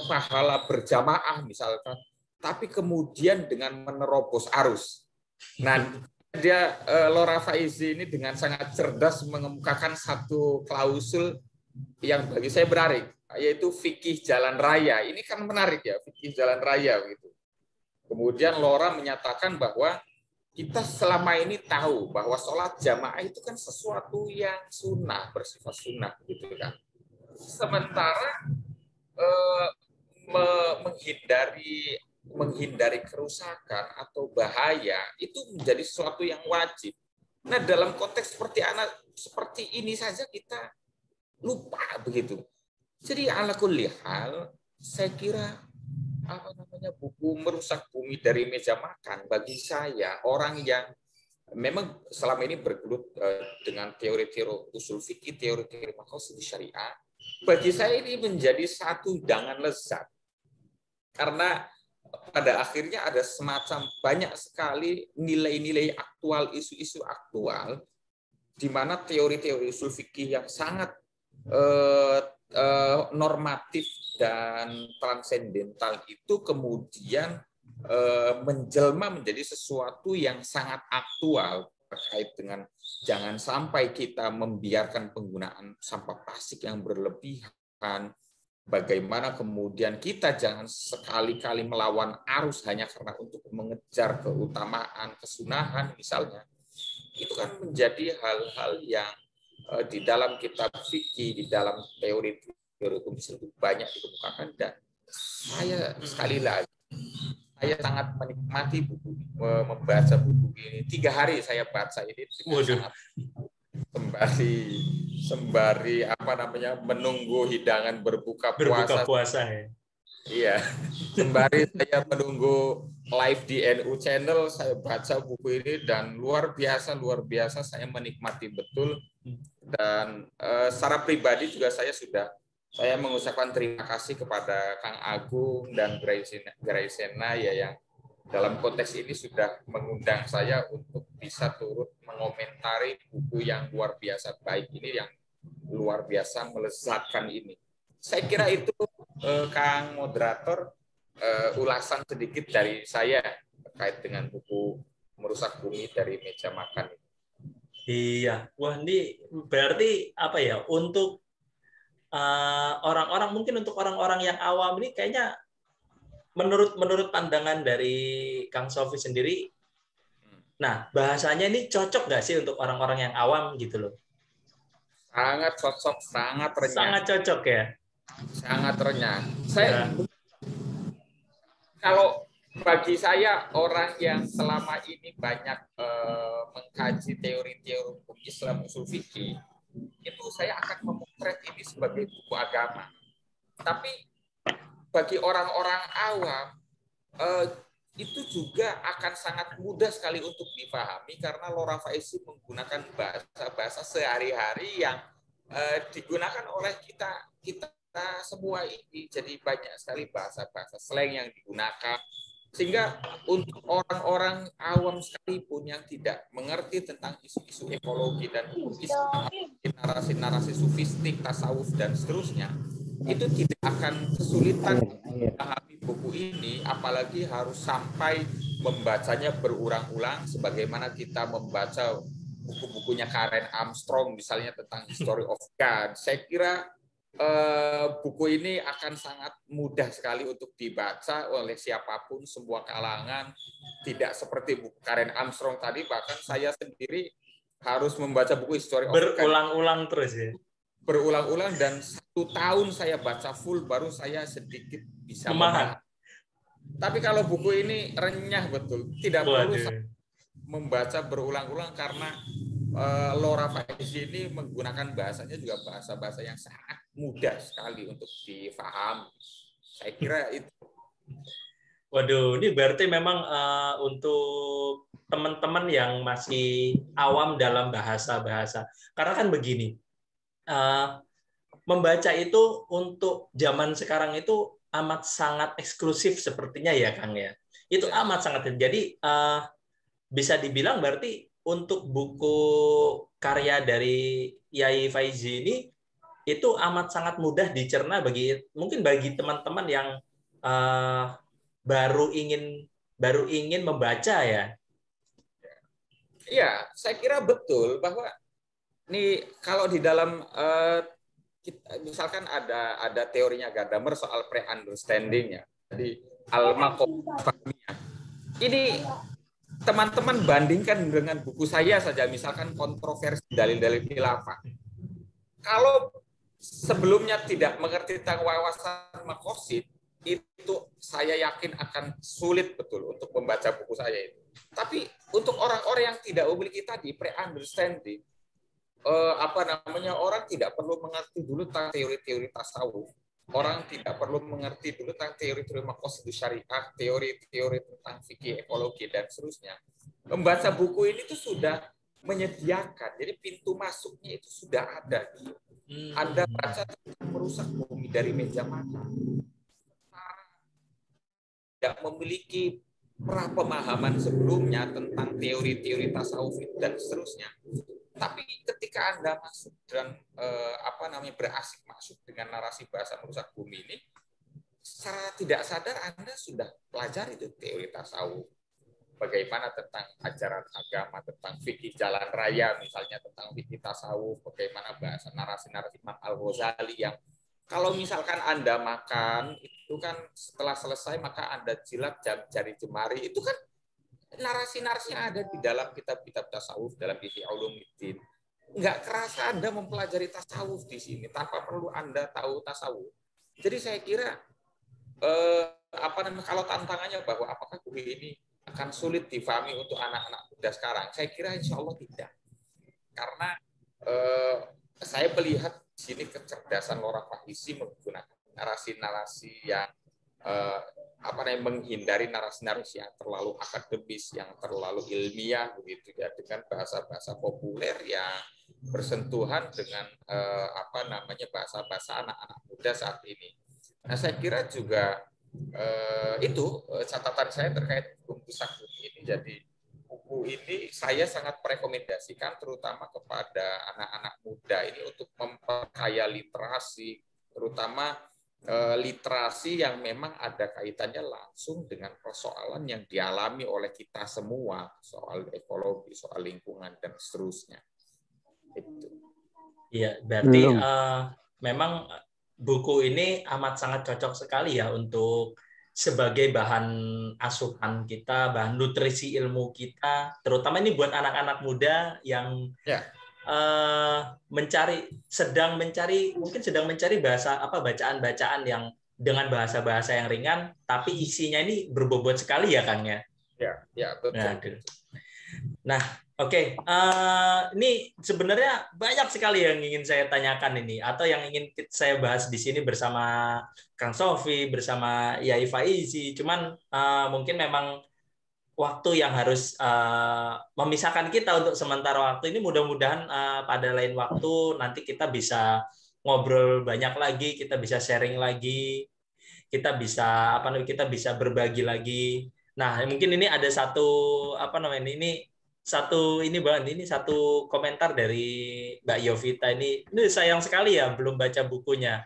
pahala berjamaah misalkan, tapi kemudian dengan menerobos arus. Nah, Laura Faiz ini dengan sangat cerdas mengemukakan satu klausul yang bagi saya menarik, yaitu fikih jalan raya. Ini kan menarik ya, fikih jalan raya gitu. Kemudian Laura menyatakan bahwa kita selama ini tahu bahwa sholat jamaah itu kan sesuatu yang sunnah, bersifat sunnah gitu kan. Sementara menghindari kerusakan atau bahaya itu menjadi sesuatu yang wajib. Nah, dalam konteks seperti ini saja kita lupa begitu. Jadi ala kulli hal, saya kira buku Merusak Bumi dari Meja Makan bagi saya, orang yang memang selama ini bergelut dengan teori-teori usul fikih, teori-teori maqasid syariah, bagi saya ini menjadi satu hidangan lezat. Karena pada akhirnya ada semacam banyak sekali nilai-nilai aktual, isu-isu aktual, di mana teori-teori usul fikih yang sangat normatif dan transendental itu kemudian menjelma menjadi sesuatu yang sangat aktual terkait dengan jangan sampai kita membiarkan penggunaan sampah plastik yang berlebihan, bagaimana kemudian kita jangan sekali-kali melawan arus hanya karena untuk mengejar keutamaan, kesunahan misalnya. Itu kan menjadi hal-hal yang di dalam kitab fikih, di dalam teori hukum Islam itu banyak dikemukakan, dan saya sekali lagi saya sangat menikmati membaca buku ini. 3 hari saya baca ini sangat sembari menunggu hidangan berbuka puasa ya. Iya, sembari saya menunggu live di NU Channel, saya baca buku ini dan luar biasa saya menikmati betul. Dan secara pribadi juga saya mengucapkan terima kasih kepada Kang Agung dan Graisena ya, yang dalam konteks ini sudah mengundang saya untuk bisa turut mengomentari buku yang luar biasa baik ini, yang luar biasa melezatkan ini. Saya kira itu Kang Moderator, ulasan sedikit dari saya terkait dengan buku Merusak Bumi dari Meja Makan. Iya, wah ini berarti apa ya, untuk orang-orang, mungkin untuk orang-orang yang awam ini kayaknya menurut pandangan dari Kang Sofi sendiri, nah bahasanya ini cocok nggak sih untuk orang-orang yang awam gitu loh? Sangat cocok, sangat renyah. Sangat cocok ya? Sangat renyah. Kalau bagi saya, orang yang selama ini banyak mengkaji teori-teori hukum Islam usul fikih, itu saya akan memotret ini sebagai buku agama. Tapi bagi orang-orang awam, itu juga akan sangat mudah sekali untuk dipahami karena Laura Faizi menggunakan bahasa sehari-hari yang digunakan oleh kita semua ini. Jadi banyak sekali bahasa-bahasa slang yang digunakan, sehingga untuk orang-orang awam sekalipun yang tidak mengerti tentang isu-isu ekologi dan Islam, narasi-narasi sufistik, tasawuf dan seterusnya, itu tidak akan kesulitan memahami buku ini, apalagi harus sampai membacanya berulang-ulang sebagaimana kita membaca buku-bukunya Karen Armstrong misalnya tentang History of God. Saya kira buku ini akan sangat mudah sekali untuk dibaca oleh siapapun, semua kalangan. Tidak seperti buku Karen Armstrong tadi, bahkan saya sendiri harus membaca buku History of God berulang-ulang terus ya. Berulang-ulang, dan 1 tahun saya baca full baru saya sedikit bisa memahami. Tapi kalau buku ini renyah betul, tidak perlu membaca berulang-ulang karena Laura Faizi ini menggunakan bahasanya juga bahasa-bahasa yang sangat mudah sekali untuk difahami. Saya kira itu. Waduh, ini berarti memang untuk teman-teman yang masih awam dalam bahasa-bahasa. Karena kan begini, membaca itu untuk zaman sekarang itu amat sangat eksklusif sepertinya ya, Kang ya. Itu amat sangat. Jadi bisa dibilang berarti untuk buku karya dari Yai Faizi ini itu amat sangat mudah dicerna mungkin bagi teman-teman yang baru ingin membaca ya. Iya, saya kira betul bahwa ini kalau di dalam misalkan ada teorinya Gadamer soal pre-understanding ya. Jadi al-maqamiyah. Ini teman-teman bandingkan dengan buku saya saja, misalkan kontroversi dalil-dalil khilafah. Kalau sebelumnya tidak mengerti tentang wawasan maqasid, itu saya yakin akan sulit betul untuk membaca buku saya itu. Tapi untuk orang-orang yang tidak memiliki tadi pre-understanding, orang tidak perlu mengerti dulu tentang teori-teori tasawuf. Orang tidak perlu mengerti dulu tentang teori-teori maqasid syariah, teori-teori tentang fikih, ekologi, dan seterusnya. Membaca buku ini tuh sudah menyediakan, jadi pintu masuknya itu sudah ada. Anda baca tentang merusak bumi dari meja makan. Tidak memiliki pemahaman sebelumnya tentang teori-teori tasawuf dan seterusnya. Tapi ketika Anda masuk dan berasik masuk dengan narasi bahasa merusak bumi ini, secara tidak sadar Anda sudah pelajari itu teori tasawuf. Bagaimana tentang ajaran agama, tentang fikih jalan raya, misalnya tentang fikih tasawuf, bagaimana bahasa narasi-narasi Imam Al-Ghazali yang kalau misalkan Anda makan, itu kan setelah selesai maka Anda jilat jari jemari, itu kan narasi-narasi yang ada di dalam kitab-kitab tasawuf, dalam Ihya Ulumuddin. Nggak kerasa Anda mempelajari tasawuf di sini tanpa perlu Anda tahu tasawuf. Jadi saya kira kalau tantangannya bahwa apakah buku ini akan sulit difahami untuk anak-anak muda sekarang, saya kira insya Allah tidak. Karena saya melihat di sini kecerdasan Laura Fahisi menggunakan narasi-narasi yang menghindari narasi-narasi yang terlalu akademis, yang terlalu ilmiah begitu ya, dengan bahasa-bahasa populer yang bersentuhan dengan bahasa-bahasa anak-anak muda saat ini. Nah, saya kira juga itu catatan saya terkait buku Merusak Bumi ini. Jadi buku ini saya sangat merekomendasikan terutama kepada anak-anak muda ini untuk memperkaya literasi, terutama literasi yang memang ada kaitannya langsung dengan persoalan yang dialami oleh kita semua, soal ekologi, soal lingkungan, dan seterusnya. Itu. Iya, berarti memang buku ini amat sangat cocok sekali ya untuk sebagai bahan asuhan kita, bahan nutrisi ilmu kita, terutama ini buat anak-anak muda yang sedang mencari bacaan-bacaan yang dengan bahasa-bahasa yang ringan, tapi isinya ini berbobot sekali ya, Kang ya. Ya, betul. Nah, oke. Ini sebenarnya banyak sekali yang ingin saya tanyakan ini, atau yang ingin saya bahas di sini bersama Kang Sofi, bersama Yai Faizi. Cuman mungkin memang waktu yang harus memisahkan kita untuk sementara waktu ini. Mudah-mudahan pada lain waktu nanti kita bisa ngobrol banyak lagi, kita bisa sharing lagi, kita bisa berbagi lagi. Nah, mungkin ini ada satu satu komentar dari Mbak Yovita ini sayang sekali ya belum baca bukunya.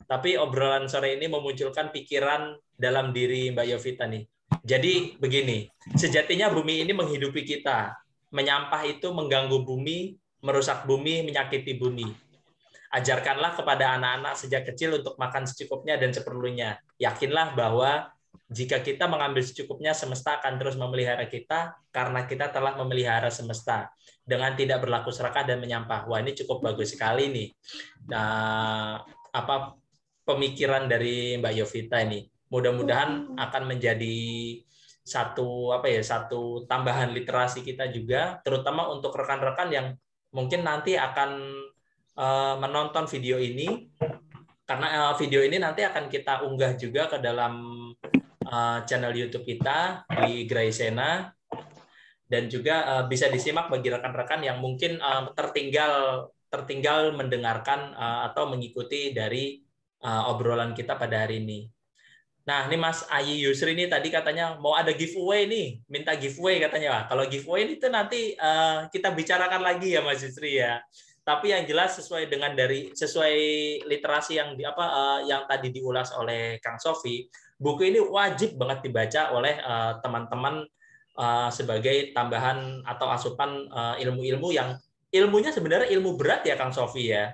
Tapi obrolan sore ini memunculkan pikiran dalam diri Mbak Yovita nih. Jadi begini, sejatinya bumi ini menghidupi kita. Menyampah itu mengganggu bumi, merusak bumi, menyakiti bumi. Ajarkanlah kepada anak-anak sejak kecil untuk makan secukupnya dan seperlunya. Yakinlah bahwa jika kita mengambil secukupnya, semesta akan terus memelihara kita karena kita telah memelihara semesta dengan tidak berlaku serakah dan menyampah. Wah, ini cukup bagus sekali nih. Nah, pemikiran dari Mbak Yovita ini. Mudah-mudahan akan menjadi satu tambahan literasi kita juga, terutama untuk rekan-rekan yang mungkin nanti akan menonton video ini, karena video ini nanti akan kita unggah juga ke dalam channel YouTube kita di Graisena, dan juga bisa disimak bagi rekan-rekan yang mungkin tertinggal mendengarkan atau mengikuti dari obrolan kita pada hari ini. Nah, ini Mas Ayi Yusri ini tadi katanya mau ada giveaway nih, minta giveaway katanya. Kalau giveaway itu nanti kita bicarakan lagi ya Mas Yusri ya. Tapi yang jelas sesuai literasi yang yang tadi diulas oleh Kang Sofi, buku ini wajib banget dibaca oleh teman-teman sebagai tambahan atau asupan ilmu-ilmu yang ilmunya sebenarnya ilmu berat ya Kang Sofi ya.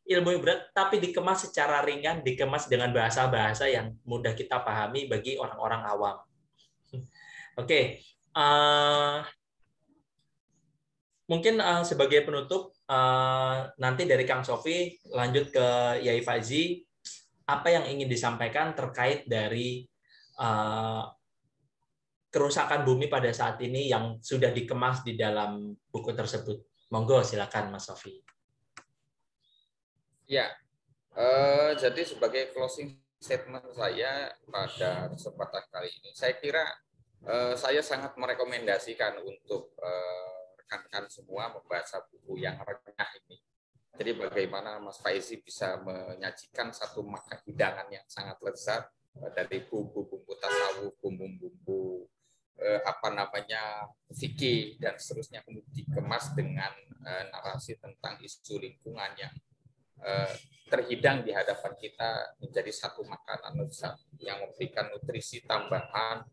Ilmu berat tapi dikemas secara ringan, dikemas dengan bahasa-bahasa yang mudah kita pahami bagi orang-orang awam. Oke. Mungkin sebagai penutup, nanti dari Kang Sofi lanjut ke Yai Faizi, apa yang ingin disampaikan terkait dari kerusakan bumi pada saat ini yang sudah dikemas di dalam buku tersebut. Monggo silakan Mas Sofi. Ya, jadi sebagai closing statement saya pada kesempatan kali ini, saya kira saya sangat merekomendasikan untuk rekan-rekan semua membaca buku yang renyah ini. Jadi bagaimana Mas Faizi bisa menyajikan satu makan hidangan yang sangat lezat dari bumbu-bumbu tasawuf, bumbu-bumbu fikih dan seterusnya, kemudian dikemas dengan narasi tentang isu lingkungan yang terhidang di hadapan kita menjadi satu makanan lezat yang memberikan nutrisi tambahan,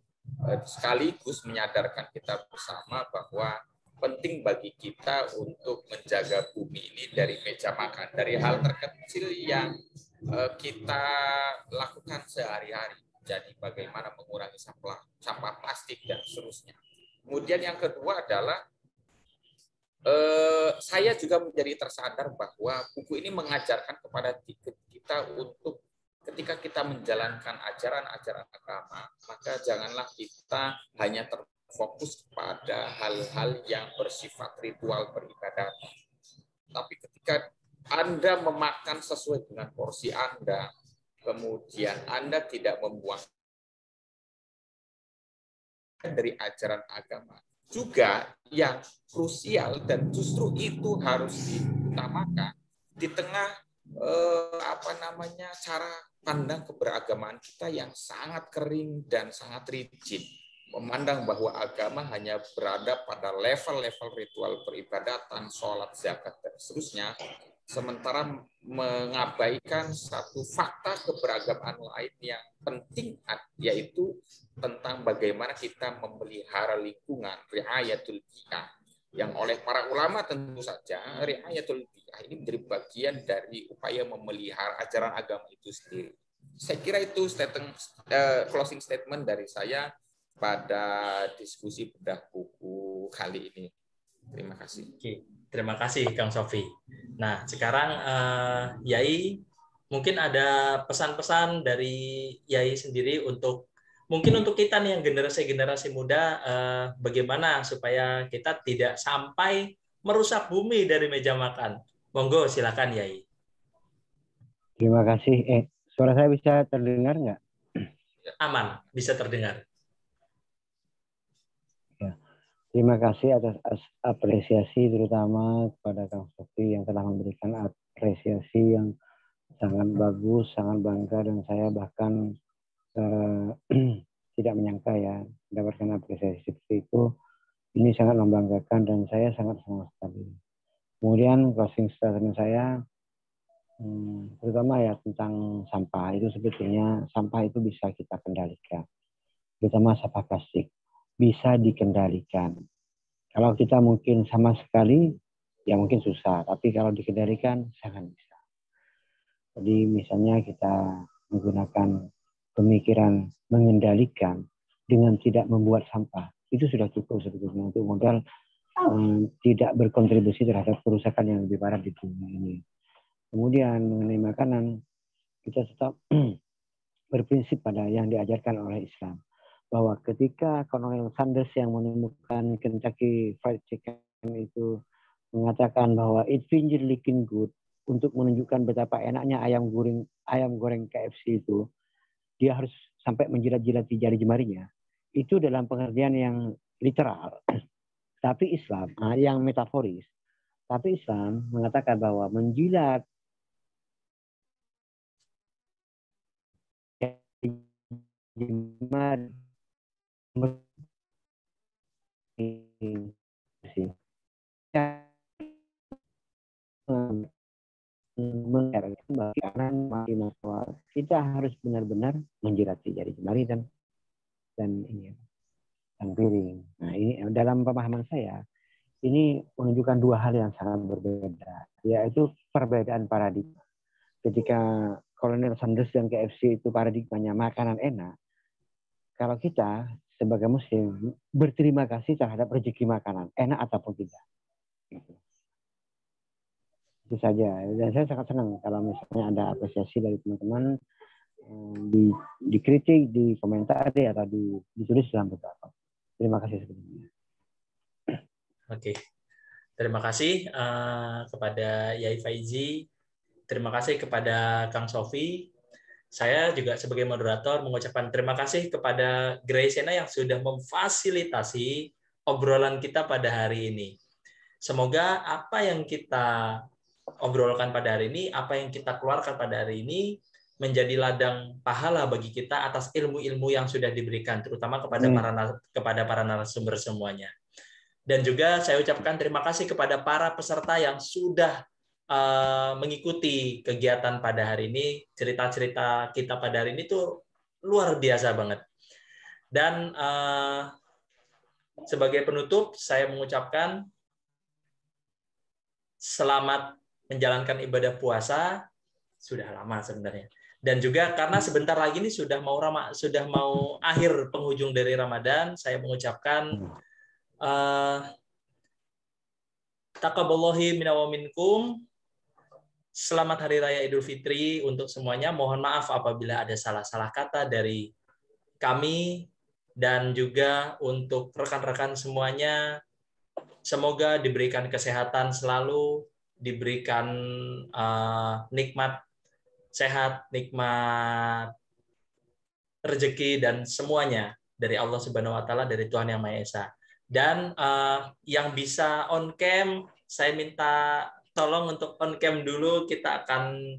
sekaligus menyadarkan kita bersama bahwa penting bagi kita untuk menjaga bumi ini dari meja makan, dari hal terkecil yang kita lakukan sehari-hari. Jadi bagaimana mengurangi sampah plastik dan seterusnya. Kemudian yang kedua adalah saya juga menjadi tersadar bahwa buku ini mengajarkan kepada kita untuk ketika kita menjalankan ajaran-ajaran agama, maka janganlah kita hanya terfokus pada hal-hal yang bersifat ritual peribadatan. Tapi ketika Anda memakan sesuai dengan porsi Anda, kemudian Anda tidak membuang dari ajaran agama, juga yang krusial dan justru itu harus diutamakan di tengah cara pandang keberagamaan kita yang sangat kering dan sangat rigid, memandang bahwa agama hanya berada pada level-level ritual peribadatan, sholat, zakat, dan seterusnya, sementara mengabaikan satu fakta keberagamaan lain yang penting, yaitu tentang bagaimana kita memelihara lingkungan, riayatul bi'ah, yang oleh para ulama tentu saja riayatul bi'ah ini menjadi bagian dari upaya memelihara ajaran agama itu sendiri. Saya kira itu closing statement dari saya pada diskusi bedah buku kali ini. Terima kasih. Oke, terima kasih Kang Sofi. Nah, sekarang Yai, mungkin ada pesan-pesan dari Yai sendiri untuk kita nih yang generasi muda, bagaimana supaya kita tidak sampai merusak bumi dari meja makan. Monggo, silakan Yai. Terima kasih. Suara saya bisa terdengar nggak? Aman, bisa terdengar. Ya. Terima kasih atas apresiasi terutama kepada Kang Sofi yang telah memberikan apresiasi yang sangat bagus, sangat bangga, dan saya bahkan tidak menyangka ya mendapatkan apresiasi seperti itu. Ini sangat membanggakan dan saya sangat senang sekali. Kemudian closing statement saya terutama ya tentang sampah, itu sebetulnya sampah itu bisa kita kendalikan, terutama sampah plastik bisa dikendalikan. Kalau kita mungkin sama sekali ya mungkin susah, tapi kalau dikendalikan sangat bisa. Jadi misalnya kita menggunakan pemikiran mengendalikan dengan tidak membuat sampah, itu sudah cukup sebetulnya untuk modal tidak berkontribusi terhadap kerusakan yang lebih parah di dunia ini. Kemudian mengenai makanan, kita tetap berprinsip pada yang diajarkan oleh Islam. Bahwa ketika Colonel Sanders yang menemukan Kentucky Fried Chicken itu mengatakan bahwa it finger licking good, untuk menunjukkan betapa enaknya ayam goreng KFC itu, dia harus sampai menjilat-jilati jari jemarinya. Itu dalam pengertian yang literal. Tapi Islam yang metaforis. Tapi Islam mengatakan bahwa menjilat jemari kita harus benar-benar menjilati jari jemari dan piring. Nah, ini dalam pemahaman saya ini menunjukkan dua hal yang sangat berbeda, yaitu perbedaan paradigma. Ketika Colonel Sanders dan KFC itu paradigmanya makanan enak, kalau kita sebagai Muslim berterima kasih terhadap rezeki makanan, enak ataupun tidak. Itu saja. Dan saya sangat senang kalau misalnya ada apresiasi dari teman-teman, dikritik, dikomentari, atau ditulis dalam beberapa. Terima kasih sebelumnya. Oke. Terima kasih kepada Yai Faizi. Terima kasih kepada Kang Sofi. Saya juga sebagai moderator mengucapkan terima kasih kepada Graysena yang sudah memfasilitasi obrolan kita pada hari ini. Semoga apa yang kita obrolkan pada hari ini, apa yang kita keluarkan pada hari ini, menjadi ladang pahala bagi kita atas ilmu-ilmu yang sudah diberikan, terutama kepada para narasumber semuanya. Dan juga saya ucapkan terima kasih kepada para peserta yang sudah mengikuti kegiatan pada hari ini. Cerita-cerita kita pada hari ini tuh luar biasa banget. Dan sebagai penutup, saya mengucapkan selamat menjalankan ibadah puasa. Sudah lama sebenarnya. Dan juga karena sebentar lagi ini sudah mau akhir penghujung dari Ramadan, saya mengucapkan taqabbalallahu minna wa minkum. Selamat Hari Raya Idul Fitri untuk semuanya. Mohon maaf apabila ada salah-salah kata dari kami, dan juga untuk rekan-rekan semuanya, semoga diberikan kesehatan selalu, diberikan nikmat sehat, nikmat rezeki, dan semuanya dari Allah Subhanahu wa Ta'ala, dari Tuhan Yang Maha Esa. Dan yang bisa on cam, saya minta tolong untuk on cam dulu. Kita akan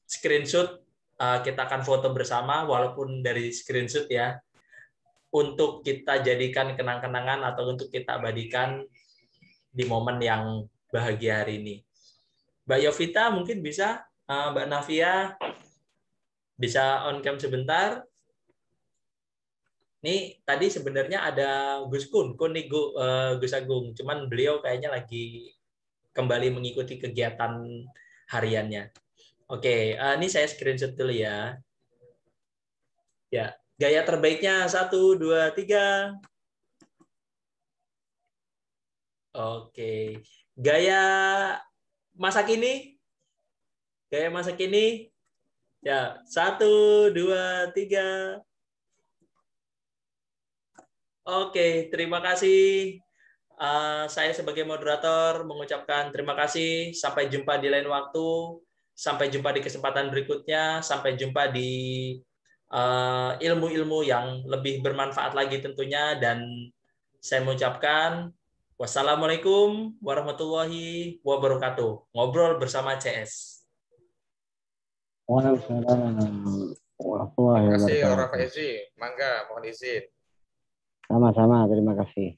screenshot, kita akan foto bersama, walaupun dari screenshot ya, untuk kita jadikan kenang-kenangan atau untuk kita abadikan di momen yang bahagia hari ini. Mbak Yovita mungkin bisa, Mbak Navia bisa on cam sebentar. Nih tadi sebenarnya ada Gus Kun nih Gus Agung, cuman beliau kayaknya lagi kembali mengikuti kegiatan hariannya. Oke, ini saya screenshot dulu ya. Ya, gaya terbaiknya 1, 2, 3. Oke, gaya masa kini, ya 1, 2, 3. Oke, terima kasih. Saya sebagai moderator mengucapkan terima kasih. Sampai jumpa di lain waktu. Sampai jumpa di kesempatan berikutnya. Sampai jumpa di ilmu-ilmu yang lebih bermanfaat lagi tentunya. Dan saya mengucapkan wassalamualaikum warahmatullahi wabarakatuh. Ngobrol bersama CS. Waalaikumsalam warahmatullahi Terima kasih, wabarakatuh. Ora Faizi. Mangga, mohon izin. Sama-sama, terima kasih.